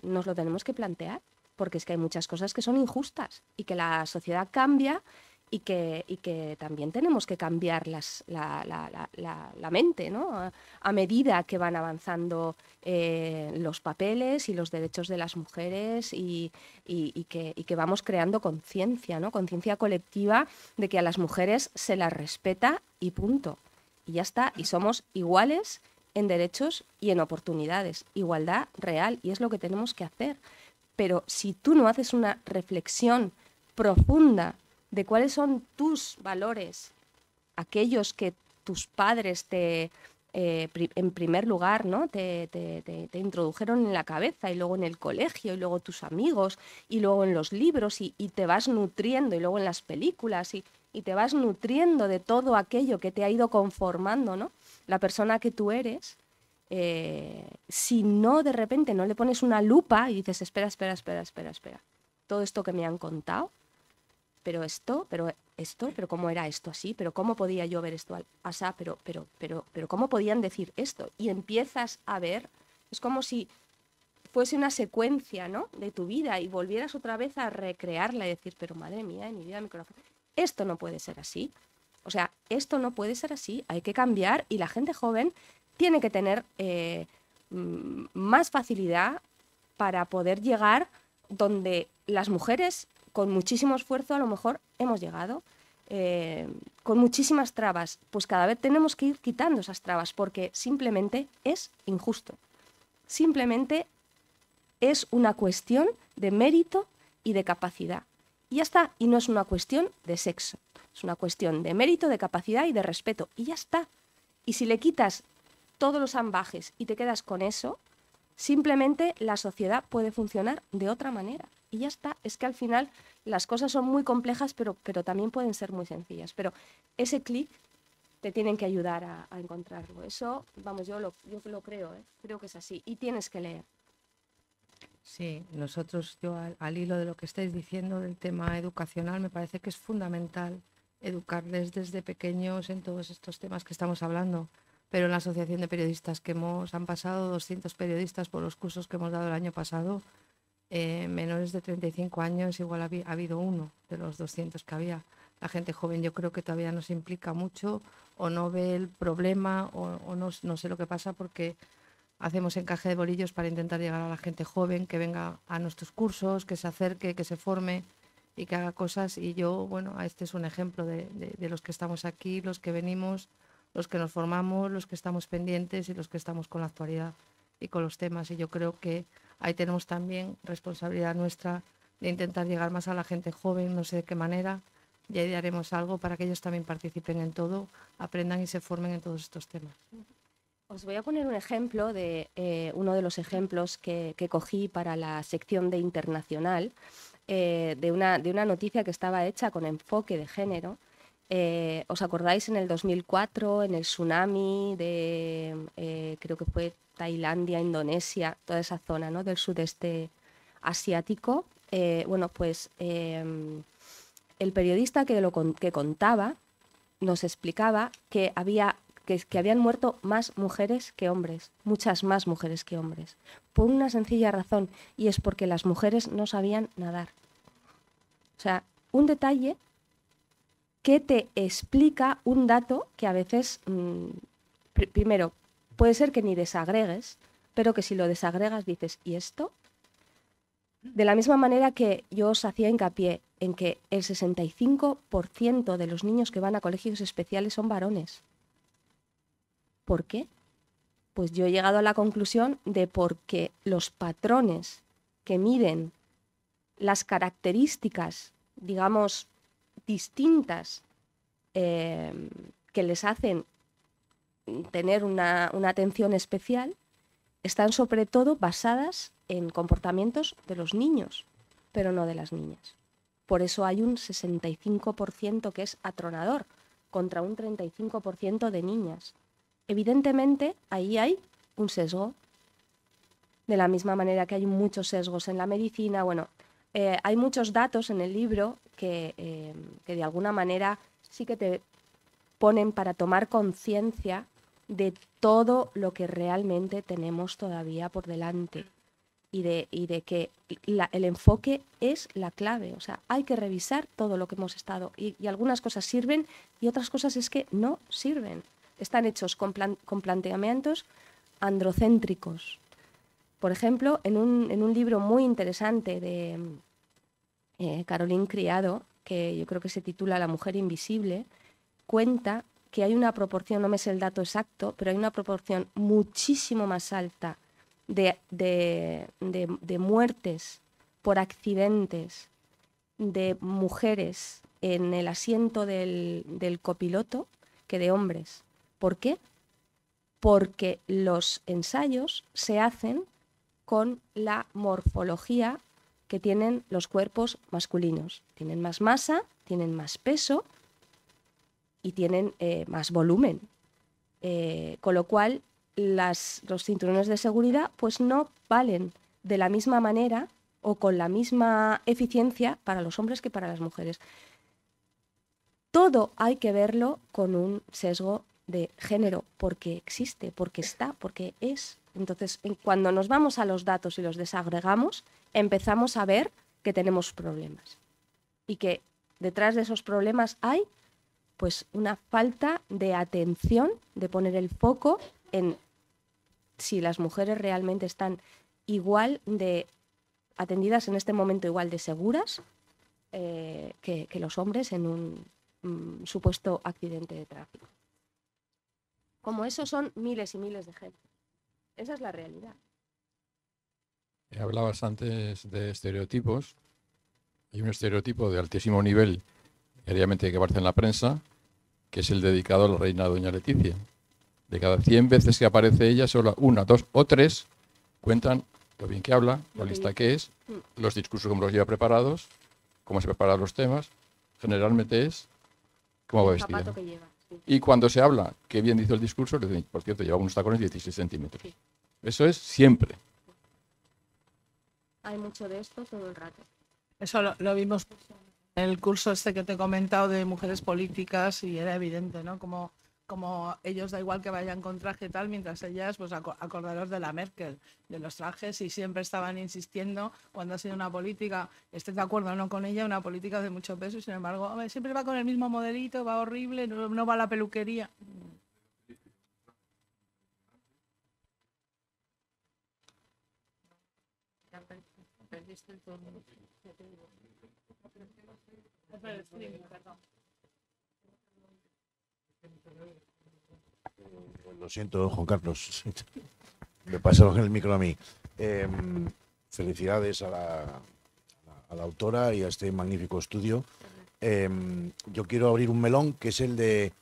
nos lo tenemos que plantear, porque es que hay muchas cosas que son injustas y que la sociedad cambia y que también tenemos que cambiar la mente, ¿no? A medida que van avanzando los papeles y los derechos de las mujeres y que vamos creando conciencia, ¿no? Conciencia colectiva de que a las mujeres se las respeta y punto. Y ya está, y somos iguales en derechos y en oportunidades. Igualdad real, y es lo que tenemos que hacer. Pero si tú no haces una reflexión profunda de cuáles son tus valores, aquellos que tus padres en primer lugar, ¿no? te introdujeron en la cabeza, y luego en el colegio, y luego tus amigos, y luego en los libros, y te vas nutriendo, y luego en las películas, y te vas nutriendo de todo aquello que te ha ido conformando, ¿no? La persona que tú eres. Si no, de repente no le pones una lupa y dices, espera, todo esto que me han contado, pero cómo era esto así, pero cómo podía yo ver esto así, pero cómo podían decir esto, y empiezas a ver, es como si fuese una secuencia, ¿no? De tu vida, y volvieras otra vez a recrearla y decir, pero madre mía, en mi vida, en mi corazón, esto no puede ser así, o sea, esto no puede ser así, hay que cambiar, y la gente joven tiene que tener más facilidad para poder llegar donde las mujeres, con muchísimo esfuerzo, a lo mejor hemos llegado, con muchísimas trabas. Pues cada vez tenemos que ir quitando esas trabas, porque simplemente es injusto. Simplemente es una cuestión de mérito y de capacidad. Y ya está, y no es una cuestión de sexo. Es una cuestión de mérito, de capacidad y de respeto. Y ya está. Y si le quitas todos los ambajes y te quedas con eso, simplemente la sociedad puede funcionar de otra manera. Y ya está. Es que al final las cosas son muy complejas, pero también pueden ser muy sencillas. Pero ese clic te tienen que ayudar a encontrarlo. Eso, vamos, yo lo creo, ¿eh? Creo que es así. Y tienes que leer. Sí, nosotros, yo al hilo de lo que estáis diciendo del tema educacional, me parece que es fundamental educarles desde pequeños en todos estos temas que estamos hablando. Pero en la Asociación de Periodistas han pasado 200 periodistas por los cursos que hemos dado el año pasado, menores de 35 años, igual ha habido uno de los 200 que había. La gente joven yo creo que todavía no se implica mucho, o no ve el problema, o no sé lo que pasa, porque hacemos encaje de bolillos para intentar llegar a la gente joven, que venga a nuestros cursos, que se acerque, que se forme y que haga cosas. Y yo, bueno, este es un ejemplo de los que estamos aquí, los que venimos, los que nos formamos, los que estamos pendientes y los que estamos con la actualidad y con los temas. Y yo creo que ahí tenemos también responsabilidad nuestra de intentar llegar más a la gente joven, no sé de qué manera, y ahí haremos algo para que ellos también participen en todo, aprendan y se formen en todos estos temas. Os voy a poner un ejemplo de uno de los ejemplos que cogí para la sección de internacional, de una noticia que estaba hecha con enfoque de género. ¿Os acordáis en el 2004, en el tsunami de, creo que fue Tailandia, Indonesia, toda esa zona, ¿no?, del sudeste asiático? Bueno, pues el periodista que contaba nos explicaba que habían muerto más mujeres que hombres, muchas más mujeres que hombres, por una sencilla razón, y es porque las mujeres no sabían nadar. O sea, un detalle que te explica un dato que a veces, primero, puede ser que ni desagregues, pero que si lo desagregas dices, ¿y esto? De la misma manera que yo os hacía hincapié en que el 65% de los niños que van a colegios especiales son varones. ¿Por qué? Pues yo he llegado a la conclusión de porque los patrones que miden las características, digamos, distintas que les hacen tener una atención especial, están sobre todo basadas en comportamientos de los niños, pero no de las niñas. Por eso hay un 65% que es atronador, contra un 35% de niñas. Evidentemente, ahí hay un sesgo. De la misma manera que hay muchos sesgos en la medicina. Bueno, hay muchos datos en el libro que de alguna manera sí que te ponen para tomar conciencia de todo lo que realmente tenemos todavía por delante. y de que el enfoque es la clave. O sea, hay que revisar todo lo que hemos estado y algunas cosas sirven y otras cosas es que no sirven. Están hechos con planteamientos androcéntricos. Por ejemplo, en un libro muy interesante de Caroline Criado, que yo creo que se titula La mujer invisible, cuenta que hay una proporción, no me sé el dato exacto, pero hay una proporción muchísimo más alta de muertes por accidentes de mujeres en el asiento del copiloto que de hombres. ¿Por qué? Porque los ensayos se hacen con la morfología que tienen los cuerpos masculinos. Tienen más masa, tienen más peso y tienen más volumen. Con lo cual, los cinturones de seguridad pues no valen de la misma manera o con la misma eficiencia para los hombres que para las mujeres. Todo hay que verlo con un sesgo de género, porque existe, porque está, porque es. Entonces, cuando nos vamos a los datos y los desagregamos, empezamos a ver que tenemos problemas y que detrás de esos problemas hay pues una falta de atención, de poner el foco en si las mujeres realmente están igual de atendidas en este momento, igual de seguras que los hombres en un supuesto accidente de tráfico. Como eso son miles y miles de ejemplos. Esa es la realidad. Hablabas antes de estereotipos. Hay un estereotipo de altísimo nivel, diariamente que aparece en la prensa, que es el dedicado a la reina doña Leticia. De cada 100 veces que aparece ella, solo 1, 2 o 3 cuentan lo bien que habla, lo lista que es, los discursos como los lleva preparados, cómo se preparan los temas. Generalmente es cómo va vestida. Zapato que lleva, sí. Y cuando se habla, qué bien dice el discurso, le dicen, por cierto, lleva unos tacones de 16 centímetros. Sí. Eso es siempre. Hay mucho de esto todo el rato. Eso lo vimos en el curso este que te he comentado de mujeres políticas y era evidente, ¿no? Como ellos da igual que vayan con traje y tal, mientras ellas, pues acordaros de la Merkel, de los trajes, y siempre estaban insistiendo cuando ha sido una política, estés de acuerdo o no con ella, una política de mucho peso, y sin embargo, hombre, siempre va con el mismo modelito, va horrible, no va a la peluquería. Lo siento, Juan Carlos. Me pasaron el micro a mí. Felicidades a la autora y a este magnífico estudio. Yo quiero abrir un melón, que es el de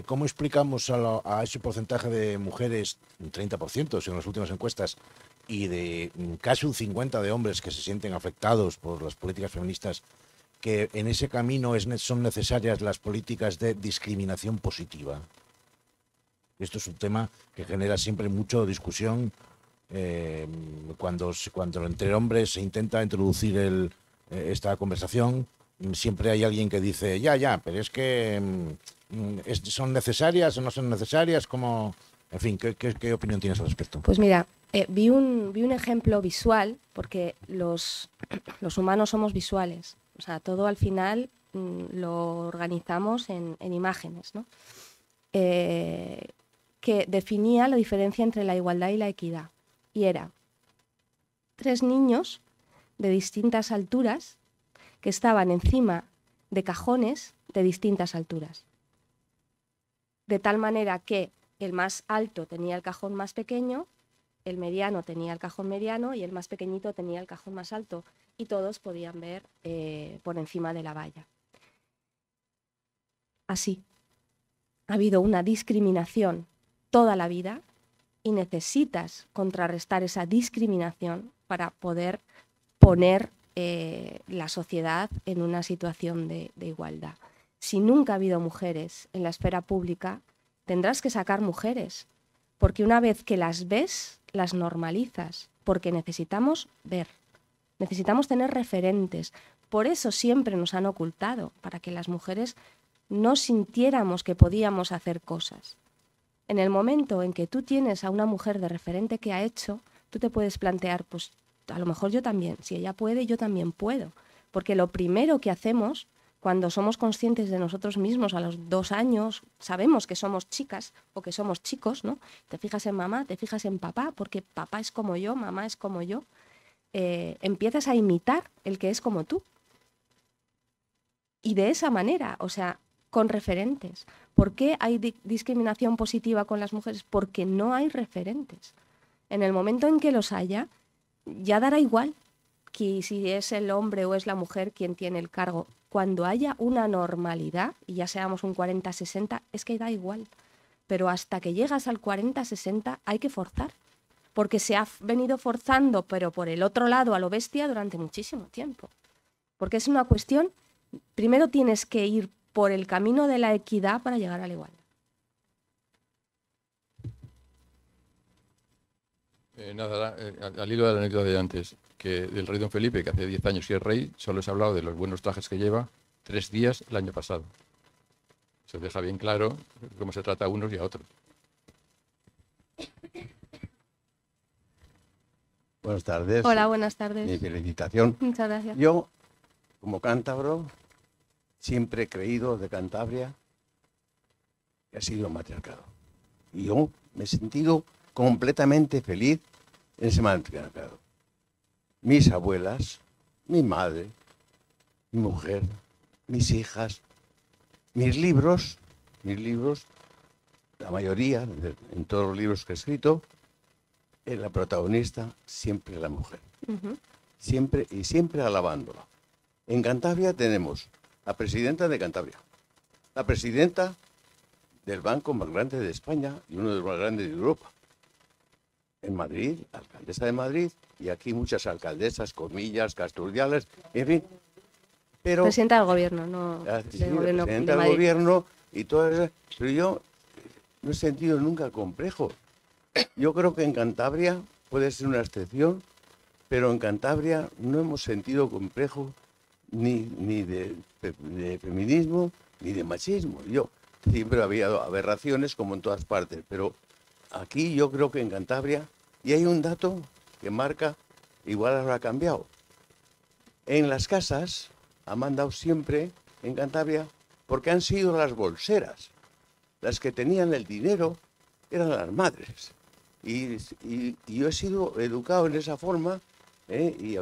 cómo explicamos a ese porcentaje de mujeres, un 30% según las últimas encuestas, y de casi un 50% de hombres que se sienten afectados por las políticas feministas, que en ese camino son necesarias las políticas de discriminación positiva. Esto es un tema que genera siempre mucha discusión cuando entre hombres se intenta introducir esta conversación. Siempre hay alguien que dice, ya, pero es que ¿son necesarias o no son necesarias? ¿Cómo? En fin, ¿qué opinión tienes al respecto? Pues mira, vi un ejemplo visual, porque los humanos somos visuales. O sea, todo al final lo organizamos en imágenes, ¿no? Que definía la diferencia entre la igualdad y la equidad. Y era 3 niños de distintas alturas que estaban encima de cajones de distintas alturas. De tal manera que el más alto tenía el cajón más pequeño, el mediano tenía el cajón mediano y el más pequeñito tenía el cajón más alto. Y todos podían ver por encima de la valla. Así, ha habido una discriminación toda la vida y necesitas contrarrestar esa discriminación para poder poner la sociedad en una situación de igualdad. Si nunca ha habido mujeres en la esfera pública, tendrás que sacar mujeres, porque una vez que las ves, las normalizas, porque necesitamos ver, necesitamos tener referentes. Por eso siempre nos han ocultado, para que las mujeres no sintiéramos que podíamos hacer cosas. En el momento en que tú tienes a una mujer de referente que ha hecho, tú te puedes plantear, pues a lo mejor yo también. Si ella puede, yo también puedo. Porque lo primero que hacemos cuando somos conscientes de nosotros mismos a los 2 años, sabemos que somos chicas o que somos chicos, ¿no? Te fijas en mamá, te fijas en papá, porque papá es como yo, mamá es como yo. Empiezas a imitar el que es como tú. Y de esa manera, o sea, con referentes. ¿Por qué hay discriminación positiva con las mujeres? Porque no hay referentes. En el momento en que los haya, ya dará igual que si es el hombre o es la mujer quien tiene el cargo. Cuando haya una normalidad, y ya seamos un 40-60, es que da igual. Pero hasta que llegas al 40-60 hay que forzar. Porque se ha venido forzando, pero por el otro lado, a lo bestia, durante muchísimo tiempo. Porque es una cuestión, primero tienes que ir por el camino de la equidad para llegar a la igualdad. Nada, al hilo de la anécdota de antes, que del rey don Felipe, que hace 10 años que es rey, solo se ha hablado de los buenos trajes que lleva 3 días el año pasado. Se deja bien claro cómo se trata a unos y a otros. Buenas tardes. Hola, buenas tardes. Mi felicitación. Muchas gracias. Yo, como cántabro, siempre he creído de Cantabria que ha sido matriarcado. Y yo me he sentido completamente feliz en ese matriarcado. Mis abuelas, mi madre, mi mujer, mis hijas, mis libros, la mayoría, en todos los libros que he escrito, es la protagonista siempre la mujer. Siempre y siempre alabándola. En Cantabria tenemos la presidenta de Cantabria, la presidenta del banco más grande de España y uno de los más grandes de Europa. En Madrid, la alcaldesa de Madrid, y aquí muchas alcaldesas, Comillas, Casturdiales, en fin. Pero, presidenta del gobierno, no sí, del gobierno presidenta de del Madrid. gobierno y todo eso. Pero yo no he sentido nunca complejo. Yo creo que en Cantabria puede ser una excepción, pero en Cantabria no hemos sentido complejo ni de feminismo ni de machismo. Yo siempre había aberraciones como en todas partes, pero aquí yo creo que en Cantabria, y hay un dato que marca, igual ahora ha cambiado. En las casas han mandado siempre en Cantabria porque han sido las bolseras. Las que tenían el dinero eran las madres. Y yo he sido educado en esa forma, y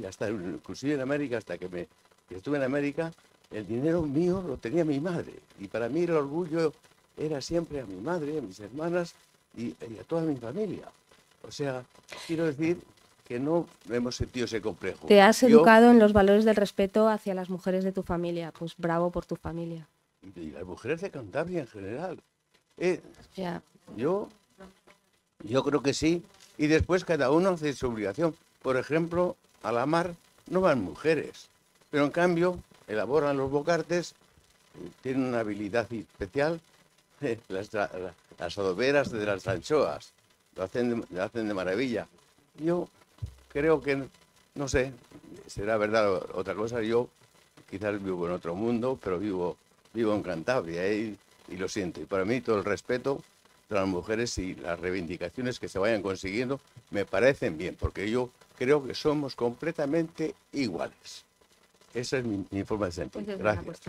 hasta inclusive en América, hasta que estuve en América, el dinero mío lo tenía mi madre. Y para mí el orgullo era siempre a mi madre, a mis hermanas y a toda mi familia. O sea, quiero decir que no hemos sentido ese complejo. Te has educado en los valores del respeto hacia las mujeres de tu familia. Pues bravo por tu familia. Y las mujeres de Cantabria en general. Ya. Yo creo que sí. Y después cada uno hace su obligación. Por ejemplo, a la mar no van mujeres. Pero en cambio, elaboran los bocartes, tienen una habilidad especial. Las adoberas de las anchoas. Lo hacen de maravilla. Yo creo que, no sé, será verdad otra cosa. Yo quizás vivo en otro mundo, pero vivo en Cantabria, y lo siento. Y para mí todo el respeto de las mujeres y las reivindicaciones que se vayan consiguiendo me parecen bien, porque yo creo que somos completamente iguales. Esa es mi forma de sentir. Pues Gracias.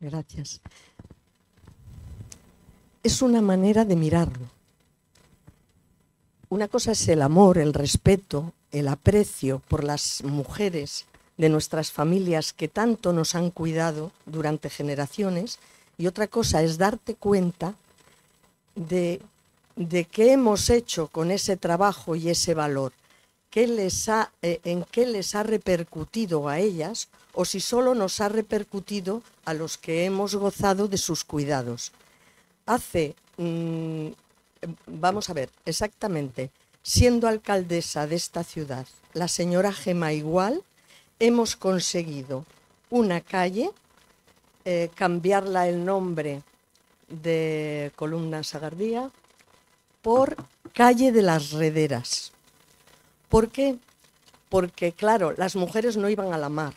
Gracias. Es una manera de mirarlo. Una cosa es el amor, el respeto, el aprecio por las mujeres de nuestras familias que tanto nos han cuidado durante generaciones, y otra cosa es darte cuenta de qué hemos hecho con ese trabajo y ese valor, en qué les ha repercutido a ellas, o si solo nos ha repercutido a los que hemos gozado de sus cuidados. Vamos a ver, exactamente, siendo alcaldesa de esta ciudad, la señora Gema Igual, hemos conseguido una calle, cambiarla el nombre de Columna Sagardía por Calle de las Rederas. ¿Por qué? Porque, claro, las mujeres no iban a la mar.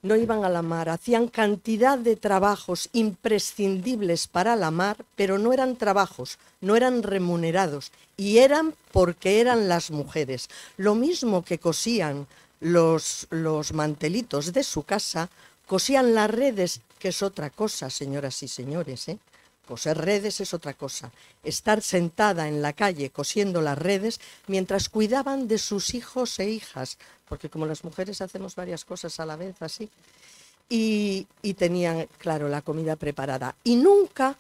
no iban a la mar, hacían cantidad de trabajos imprescindibles para la mar, pero no eran trabajos, no eran remunerados, y eran porque eran las mujeres. Lo mismo que cosían los mantelitos de su casa, cosían las redes, que es otra cosa, señoras y señores, ¿eh? Coser redes es otra cosa. Estar sentada en la calle cosiendo las redes mientras cuidaban de sus hijos e hijas, porque como las mujeres hacemos varias cosas a la vez así, y tenían, claro, la comida preparada. Y nunca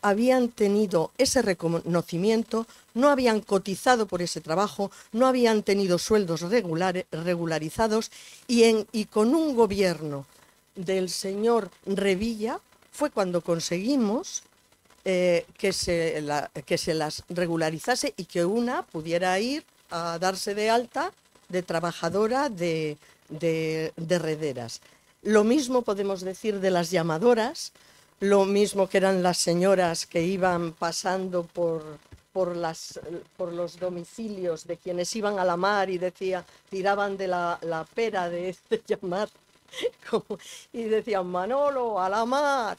habían tenido ese reconocimiento, no habían cotizado por ese trabajo, no habían tenido sueldos regularizados, y con un gobierno del señor Revilla fue cuando conseguimos que se las regularizase y que una pudiera ir a darse de alta de trabajadora de rederas. Lo mismo podemos decir de las llamadoras, lo mismo que eran las señoras que iban pasando por los domicilios de quienes iban a la mar y tiraban de la pera de llamar y decían: Manolo, a la mar.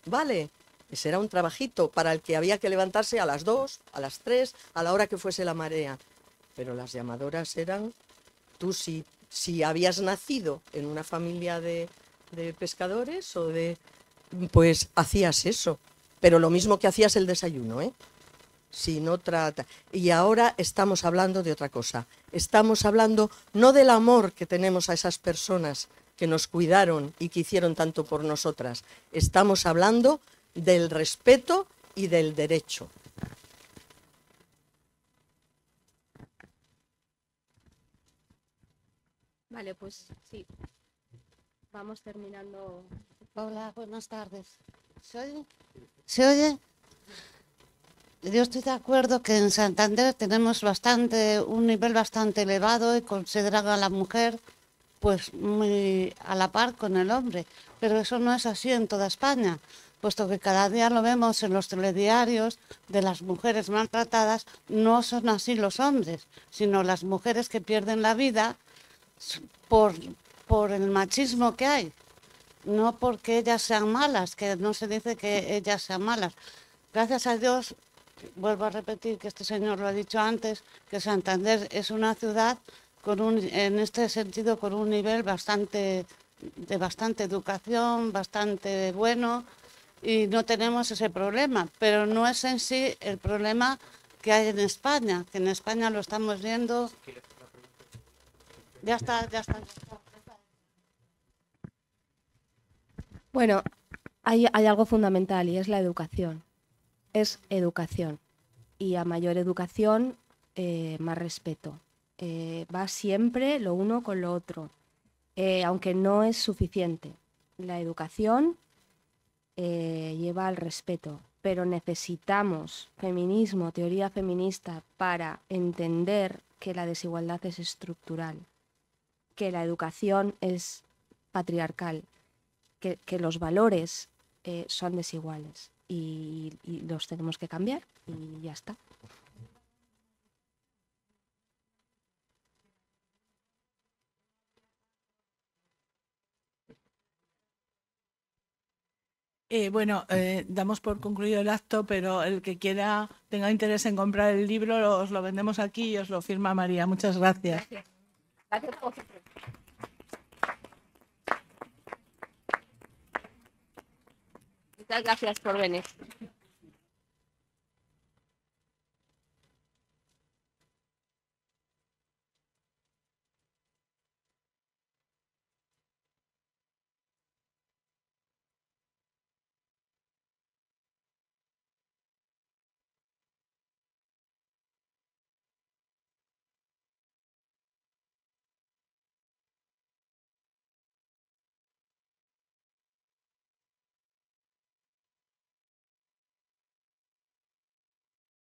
Vale. Ese era un trabajito para el que había que levantarse a las 2, a las 3, a la hora que fuese la marea. Pero las llamadoras eran, tú si habías nacido en una familia de pescadores pues hacías eso. Pero lo mismo que hacías el desayuno, ¿eh? Si no trata. Y ahora estamos hablando de otra cosa. Estamos hablando no del amor que tenemos a esas personas que nos cuidaron y que hicieron tanto por nosotras. Estamos hablando del respeto y del derecho. Vale, pues sí. Vamos terminando. Hola, buenas tardes. ¿Se oye? Yo estoy de acuerdo que en Santander tenemos un nivel bastante elevado y consideran a la mujer pues muy a la par con el hombre, pero eso no es así en toda España, puesto que cada día lo vemos en los telediarios de las mujeres maltratadas. No son así los hombres, sino las mujeres que pierden la vida por el machismo que hay, no porque ellas sean malas, que no se dice que ellas sean malas. Gracias a Dios, vuelvo a repetir que este señor lo ha dicho antes, que Santander es una ciudad en este sentido con un nivel de bastante educación, bastante bueno, y no tenemos ese problema, pero no es en sí el problema que hay en España, que en España lo estamos viendo. Ya está. Bueno, hay algo fundamental y es la educación. Es educación. Y a mayor educación, más respeto. Va siempre lo uno con lo otro, aunque no es suficiente. La educación lleva al respeto, pero necesitamos feminismo, teoría feminista, para entender que la desigualdad es estructural, que la educación es patriarcal, que los valores son desiguales y los tenemos que cambiar y ya está. Damos por concluido el acto, pero el que tenga interés en comprar el libro, os lo vendemos aquí y os lo firma María. Muchas gracias. Gracias. Muchas gracias por venir.